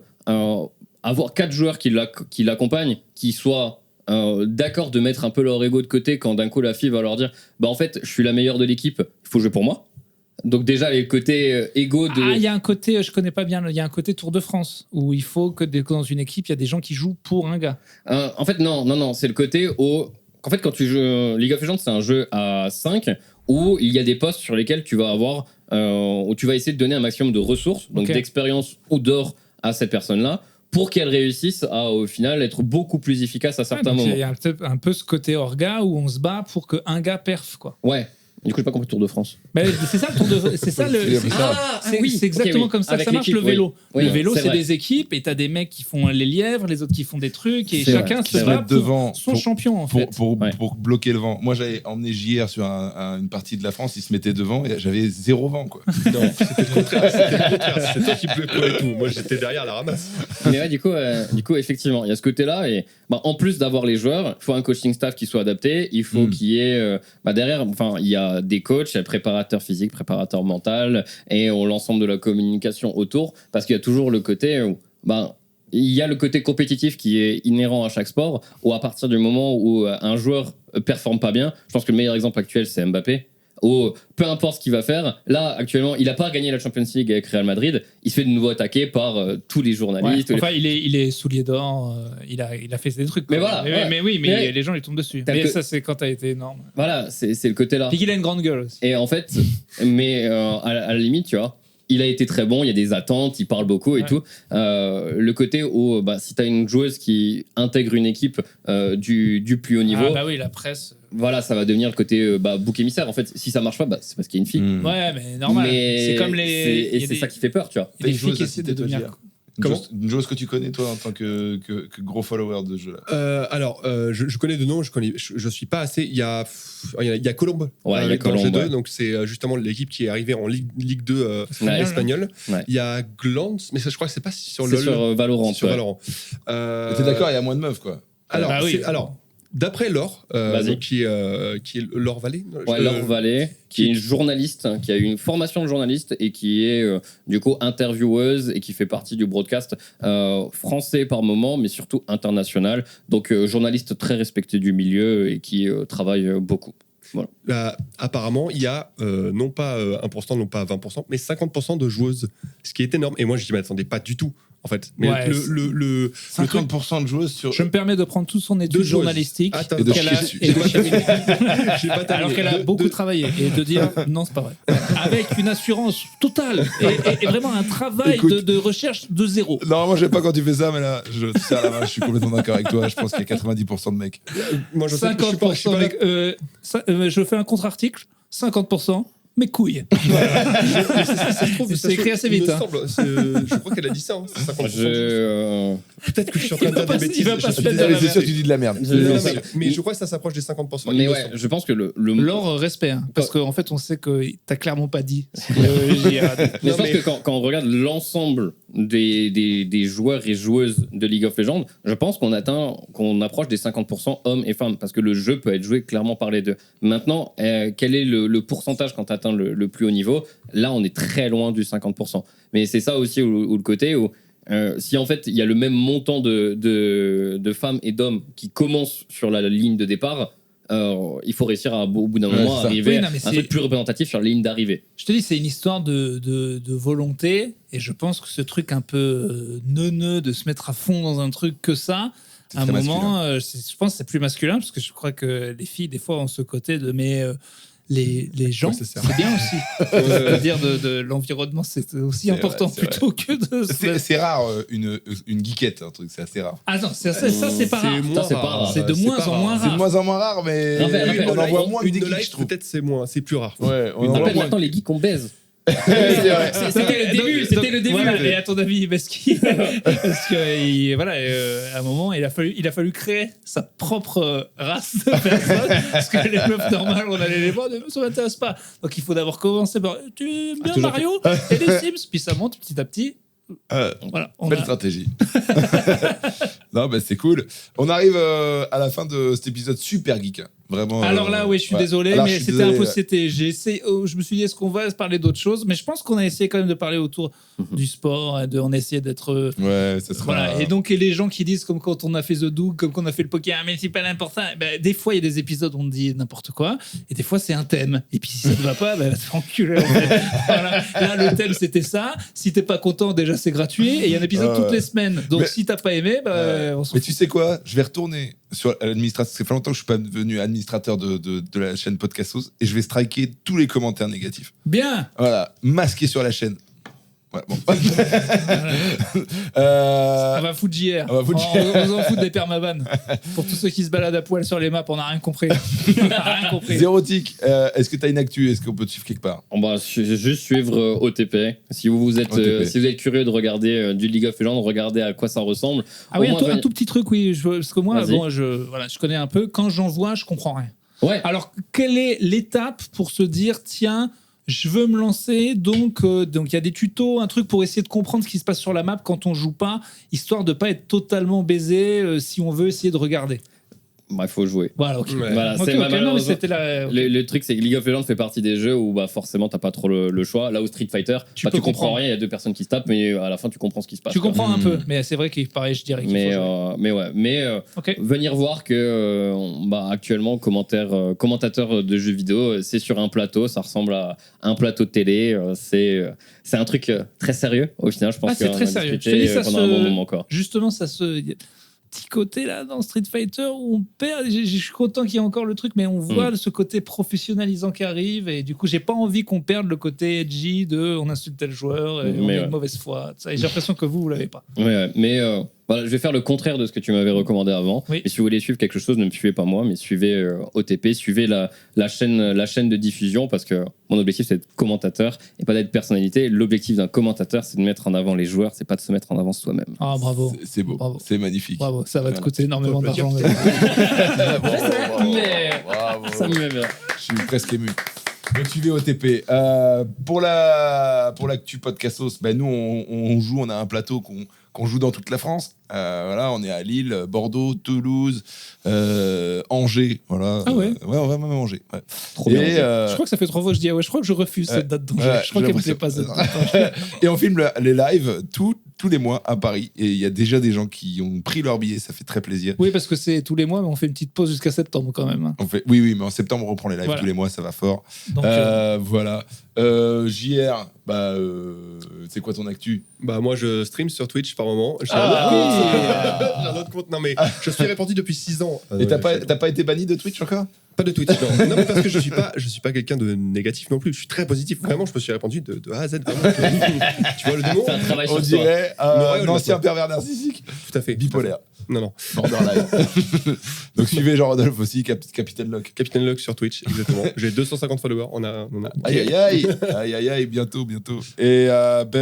A: avoir 4 joueurs qui l'accompagnent, qui soient d'accord de mettre un peu leur ego de côté quand d'un coup la fille va leur dire en fait je suis la meilleure de l'équipe, il faut jouer pour moi. Donc déjà, les côtés égo de...
B: Ah, il y a un côté, je connais pas bien, il y a un côté Tour de France où il faut que dans une équipe, il y a des gens qui jouent pour un gars.
A: En fait, non, c'est le côté où... En fait, quand tu joues League of Legends, c'est un jeu à 5 où il y a des postes sur lesquels tu vas avoir... où tu vas essayer de donner un maximum de ressources, donc d'expérience ou d'or à cette personne-là, pour qu'elle réussisse à, au final, être beaucoup plus efficace à certains moments.
B: Il y a un peu ce côté orga où on se bat pour qu'un gars perf, quoi.
A: Ouais. Du coup, j'ai pas compris Tour de France.
B: Mais c'est ça le Tour de... C'est ça le... C'est exactement comme ça que ça marche, le vélo.
A: Oui,
B: le vélo, c'est
A: vrai.
B: des équipes et t'as des mecs qui font les lièvres, les autres qui font des trucs et
A: C'est
B: chacun
A: vrai.
B: se bat
C: devant
B: pour son champion, en fait.
C: Pour bloquer le vent. Moi, j'avais emmené JR sur une partie de la France, il se mettait devant et j'avais 0 vent, quoi.
D: Non, c'était le contraire. C'était toi qui bloquais tout. Moi, j'étais derrière à la ramasse.
A: Mais ouais, du coup, effectivement, il y a ce côté-là. Et en plus d'avoir les joueurs, il faut un coaching staff qui soit adapté. Il faut qu'il y ait derrière, il y a des coachs, préparateur physique, préparateur mental, et l'ensemble de la communication autour, parce qu'il y a toujours le côté où, il y a le côté compétitif qui est inhérent à chaque sport, où à partir du moment où un joueur performe pas bien, je pense que le meilleur exemple actuel, c'est Mbappé, où peu importe ce qu'il va faire, là, actuellement, il n'a pas gagné la Champions League avec Real Madrid, il se fait de nouveau attaquer par tous les journalistes.
B: Ouais, enfin, il est soulier d'or, il a fait des trucs.
A: Mais voilà.
B: Mais les gens lui tombent dessus. Mais ça, c'est quand t'as été énorme.
A: Voilà, c'est le côté-là.
B: Puis qu'il a une grande gueule aussi.
A: Et en fait, à la limite, tu vois, il a été très bon, il y a des attentes, il parle beaucoup et tout. Le côté où, si tu as une joueuse qui intègre une équipe du plus haut niveau...
B: Ah bah oui, la presse...
A: Voilà, ça va devenir le côté bouc émissaire. En fait, si ça marche pas, c'est parce qu'il y a une fille.
B: Ouais, mais normal.
A: Mais
B: c'est comme les...
A: Et c'est ça qui fait peur, tu vois.
B: Il y a des filles qui essaient de devenir...
C: Une joueuse que tu connais, toi, en tant que gros follower de jeu là.
D: Alors, je connais de nom, je suis pas assez. Il y a Colombe.
A: Ouais, il y a
D: dans le
A: Colombe,
D: G2, donc c'est justement l'équipe qui est arrivée en Ligue 2 espagnole.
A: Ouais.
D: Il y a Glance, mais ça, je crois que c'est pas sur
A: C'est
D: LoL.
A: sur Valorant.
D: Sur
A: ouais.
D: Valorant.
C: T'es d'accord, il y a moins de meufs, quoi.
D: Alors,
B: oui.
D: d'après Laure, donc, qui est Laure Vallée.
A: Ouais, Laure Vallée, qui est une journaliste, qui a eu une formation de journaliste et qui est du coup intervieweuse et qui fait partie du broadcast français par moment, mais surtout international. Donc journaliste très respecté du milieu et qui travaille beaucoup. Voilà.
D: Apparemment, il y a non pas 1%, non pas 20%, mais 50% de joueuses, ce qui est énorme. Et moi, je ne m'attendais pas du tout, en fait. Mais
B: Ouais,
D: le
C: 50% de joueuses sur...
B: Je me permets de prendre tout son étude journalistique.
C: Et de chier dessus.
B: Alors qu'elle a beaucoup travaillé. Et de dire, non, c'est pas vrai. Avec une assurance totale. Et vraiment un travail de recherche de zéro.
C: Normalement, j'aime pas quand tu fais ça, mais là, je te serre la main, je suis complètement d'accord avec toi. Je pense qu'il y a 90% de mecs.
D: Moi, je
B: 50% mec, je fais un contre-article, 50%, mes couilles. C'est écrit assez vite.
D: Je crois qu'elle a dit ça. Hein, 50%.
A: Peut-être
D: que je suis en train de dire des bêtises.
C: C'est sûr que tu dis de la merde.
D: Mais je crois que ça s'approche des 50%.
A: Mais ouais, je pense que
B: Laure, respect. Hein, parce qu'en fait, on sait que t'as clairement pas dit.
A: Mais je pense que quand on regarde l'ensemble des joueurs et joueuses de League of Legends, je pense qu'on approche des 50% hommes et femmes, parce que le jeu peut être joué clairement par les deux. Maintenant, quel est le pourcentage quand tu atteins le plus haut niveau? Là, on est très loin du 50%. Mais c'est ça aussi où le côté où si en fait il y a le même montant de femmes et d'hommes qui commencent sur la ligne de départ, il faut réussir au bout d'un moment à arriver à un truc plus représentatif sur la ligne d'arrivée.
B: Je te dis, c'est une histoire de volonté, et je pense que ce truc un peu neuneux de se mettre à fond dans un truc que ça, à un moment, je pense que c'est plus masculin, parce que je crois que les filles, des fois, ont ce côté de les gens, c'est bien aussi. C'est-à-dire de l'environnement, c'est aussi important plutôt que de...
C: C'est rare, une geekette, un truc, c'est assez rare.
B: Ah non, ça c'est pas rare. C'est de moins en moins rare.
C: C'est de moins en moins rare, mais on en voit moins que des geeks, je trouve.
D: Peut-être c'est plus rare.
C: Ouais, on en voit moins.
A: Maintenant, les geeks, on baise.
C: C'était
A: le début.
B: Voilà, et à ton avis, parce que voilà, à un moment, il a fallu créer sa propre race de personnes, parce que les meufs normales, on allait les voir, ça m'intéresse pas. Donc il faut d'abord commencer par tu aimes bien Mario et les Sims, puis ça monte petit à petit. Voilà,
C: belle stratégie. Non, bah, c'est cool. On arrive à la fin de cet épisode super geek. Vraiment.
B: Alors là, oui, je suis désolé,
C: Alors,
B: mais
C: je suis
B: c'était un
C: désolé,
B: peu. J'ai essayé. Je me suis dit, est-ce qu'on va se parler d'autre chose? Mais je pense qu'on a essayé quand même de parler autour du sport. On a essayé d'être.
C: Ouais, ça sera.
B: Voilà. Et donc, les gens qui disent, comme quand on a fait The Doug, comme quand on a fait le poker, mais c'est pas l'important. Ben, des fois, il y a des épisodes où on dit n'importe quoi, et des fois, c'est un thème. Et puis, si ça ne va pas, ben, va te faire enculer. En fait. Voilà. Là, le thème, c'était ça. Si t'es pas content, déjà, c'est gratuit. Et il y a un épisode toutes les semaines. Donc, si t'as pas aimé, ben, on s'en
C: Mais
B: fout.
C: tu sais quoi? Je vais retourner sur l'administrateur. Ça fait longtemps que je suis pas devenu administrateur de la chaîne Podcastos et je vais striker tous les commentaires négatifs.
B: Bien.
C: Voilà, masqué sur la chaîne. Ouais, bon.
B: On va foutre JR.
C: On va foutre
B: On s'en fout des permaban. Pour tous ceux qui se baladent à poil sur les maps, on n'a rien compris. On n'a rien compris.
C: Zérotique, est-ce que tu as une actu? Est-ce qu'on peut te suivre quelque part?
A: On va juste suivre OTP. Si vous êtes curieux de regarder du League of Legends, regardez à quoi ça ressemble.
B: Ah oui,
A: Au moins,
B: un tout petit truc, oui. Parce que moi,
A: Vas-y.
B: bon, je connais un peu. Quand j'en vois, je comprends rien.
A: Ouais.
B: Alors, quelle est l'étape pour se dire, tiens, je veux me lancer, donc il y a des tutos, un truc pour essayer de comprendre ce qui se passe sur la map quand on joue pas, histoire de pas être totalement baisé si on veut essayer de regarder.
A: Bah, il faut jouer.
B: Voilà, ok.
D: Ouais.
A: Voilà,
B: Ok,
A: c'est
B: ok, non, mais
A: malheureusement-
B: c'était la...
A: Le truc, c'est que League of Legends fait partie des jeux où bah, forcément, t'as pas trop le choix. Là où Street Fighter,
B: Tu
A: tu
B: peux
A: comprends
B: comprendre.
A: rien, il y a deux personnes qui se tapent, mais à la fin, tu comprends ce qui se passe.
B: Tu
A: quoi.
B: comprends un peu, mais c'est vrai qu'il paraît, je dirais qu'il
A: Mais,
B: faut jouer. Ok.
A: venir voir que actuellement, commentateur de jeux vidéo, c'est sur un plateau, ça ressemble à un plateau de télé. C'est un truc très sérieux, au final. Je pense
B: Ah, c'est
A: qu'on
B: très
A: a
B: sérieux.
A: discuté
B: Je te dis, ça
A: pendant un
B: se-
A: bon moment encore.
B: Justement, ça se... petit côté là dans Street Fighter où on perd. Je suis content qu'il y ait encore le truc, mais on voit ce côté professionnalisant qui arrive et du coup, j'ai pas envie qu'on perde le côté edgy de on insulte tel joueur et on est de mauvaise foi. Ça, et j'ai l'impression que vous l'avez pas.
A: Ouais, mais voilà, je vais faire le contraire de ce que tu m'avais recommandé avant.
B: Oui.
A: Et si vous voulez suivre quelque chose, ne me suivez pas moi, mais suivez OTP, suivez la chaîne de diffusion parce que mon objectif c'est d'être commentateur et pas d'être personnalité. L'objectif d'un commentateur c'est de mettre en avant les joueurs, c'est pas de se mettre en avant soi-même.
B: Ah, bravo.
C: C'est beau,
B: Bravo.
C: c'est magnifique.
B: Bravo, ça va te
C: Voilà.
B: coûter énormément
D: On peut le
B: d'argent.
A: Mais ça me met bien.
C: Je suis presque ému. Donc suivez OTP. Pour l'actu Podcastos, ben nous on joue, on a un plateau qu'on joue dans toute la France. Voilà, on est à Lille, Bordeaux, Toulouse, Angers. Voilà.
B: Ah ouais.
C: Ouais, on va même à Angers. Ouais.
A: Trop bien.
B: Je crois que ça fait 3 fois que je dis ah ouais, je crois que je refuse cette date d'Angers.
C: Ouais,
B: Je crois
C: j'ai
B: qu'elle me plaît pas cette date.
C: Et on filme les lives tous les mois à Paris. Et il y a déjà des gens qui ont pris leur billet. Ça fait très plaisir.
B: Oui, parce que c'est tous les mois, mais on fait une petite pause jusqu'à septembre quand même.
C: Oui, mais en septembre on reprend les lives
B: Voilà.
C: tous les mois, ça va fort.
B: Donc,
C: Voilà. JR, c'est quoi ton actu?
D: Bah moi je stream sur Twitch par moment. J'ai
C: Ah,
D: un autre compte. Non mais je suis répandu depuis 6 ans.
C: Et t'as pas été banni de Twitch encore?
D: Pas de Twitch, non. Non, mais parce que je suis pas quelqu'un de négatif non plus. Je suis très positif. Vraiment, je me suis répandu de A à Z. Vraiment. Tu vois le démon?
A: C'est un travail
C: On
A: sur soi.
C: dirait un
D: Non,
C: ancien pervers narcissique.
D: Tout à fait.
C: Bipolaire.
D: Non, non.
C: Borderline. Donc suivez Jean-Rodolphe aussi, Capitaine Locke.
D: Capitaine Luck sur Twitch, exactement. J'ai 250 followers. On a.
C: Aïe, bientôt. Et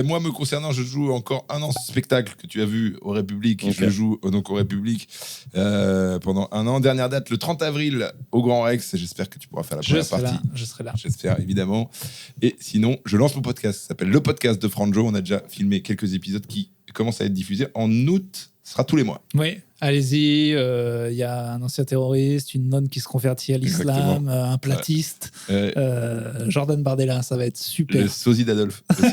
C: moi, me concernant, je joue encore un an ce spectacle que tu as vu au République.
A: Okay.
C: Je joue donc au République pendant un an. Dernière date, le 30 avril au Grand Rex. J'espère que tu pourras faire la première partie.
B: Je serai là.
C: J'espère, évidemment. Et sinon, je lance mon podcast. Ça s'appelle Le Podcast de Franjo. On a déjà filmé quelques épisodes qui commencent à être diffusés. En août, ce sera tous les mois.
B: Oui, allez-y. Il y a un ancien terroriste, une nonne qui se convertit à l'islam, un platiste, Jordan Bardella, ça va être super.
C: Le sosie d'Adolphe aussi.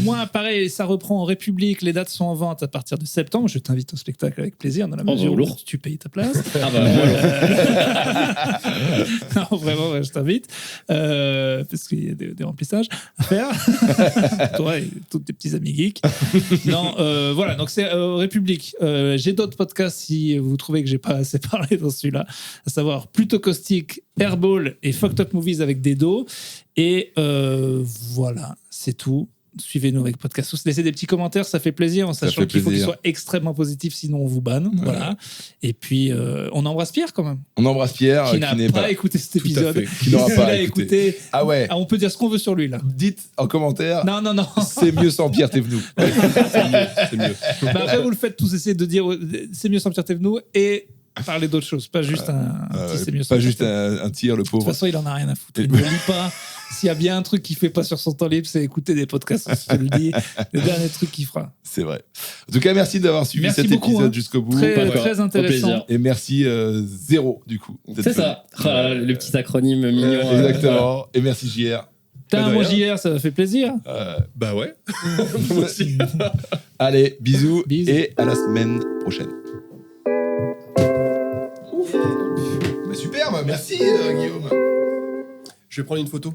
B: Moi, pareil, ça reprend en République. Les dates sont en vente à partir de septembre. Je t'invite au spectacle avec plaisir, dans la mesure où
A: lourd.
B: tu payes ta place.
A: Ah bah, voilà.
B: Non, vraiment, ouais, je t'invite. Parce qu'il y a des remplissages à faire. Toi et tous tes petits amis geeks. Non, voilà, donc c'est République. J'ai d'autres podcasts si vous trouvez que j'ai pas assez parlé dans celui-là, à savoir Plutôt Caustique, Airball et Fucked Up Movies avec Dedo. Et voilà, c'est tout. Suivez-nous avec Podcastos. Laissez des petits commentaires, ça fait plaisir, en sachant
C: fait
B: qu'il faut qu'ils
C: plaisir.
B: soient extrêmement positifs, sinon on vous banne. Voilà. Et puis, on embrasse Pierre quand même,
C: On embrasse Pierre,
B: qui n'a
C: n'est
B: pas
C: pas.
B: écouté cet
C: Tout à
B: épisode.
C: fait, qui n'aura
B: S'il
C: pas
B: l'a
C: écouté.
B: écouté.
C: Ah ouais.
B: On peut dire ce qu'on veut sur lui, là.
C: Dites en commentaire.
B: Non.
C: C'est mieux sans Pierre Thévenoud.
D: C'est mieux.
B: Bah après, vous le faites tous, essayez de dire c'est mieux sans Pierre Thévenoud et parler d'autre chose, pas juste un petit c'est mieux.
C: Pas juste un tir, le
B: De
C: pauvre.
B: toute façon, il en a rien à foutre. Il ne lit pas. S'il y a bien un truc qu'il fait pas sur son temps libre, c'est écouter des podcasts. Je te le dis, le dernier truc qu'il fera.
C: C'est vrai. En tout cas, merci d'avoir suivi
B: Merci
C: cet
B: beaucoup,
C: épisode
B: hein.
C: jusqu'au bout.
B: Très
A: Au
B: intéressant.
A: plaisir.
C: Et merci Zéro, du coup.
A: C'est ça. Ah, le petit acronyme mignon.
C: Exactement. Et merci JR.
B: T'as
D: Pas
B: un
D: de
B: mot
D: rien.
B: JR, ça m'a fait plaisir.
D: Bah ouais. Moi aussi.
C: Allez, bisous,
B: Bisous.
C: et à la semaine prochaine. Superbe, merci Guillaume.
D: Je vais prendre une photo.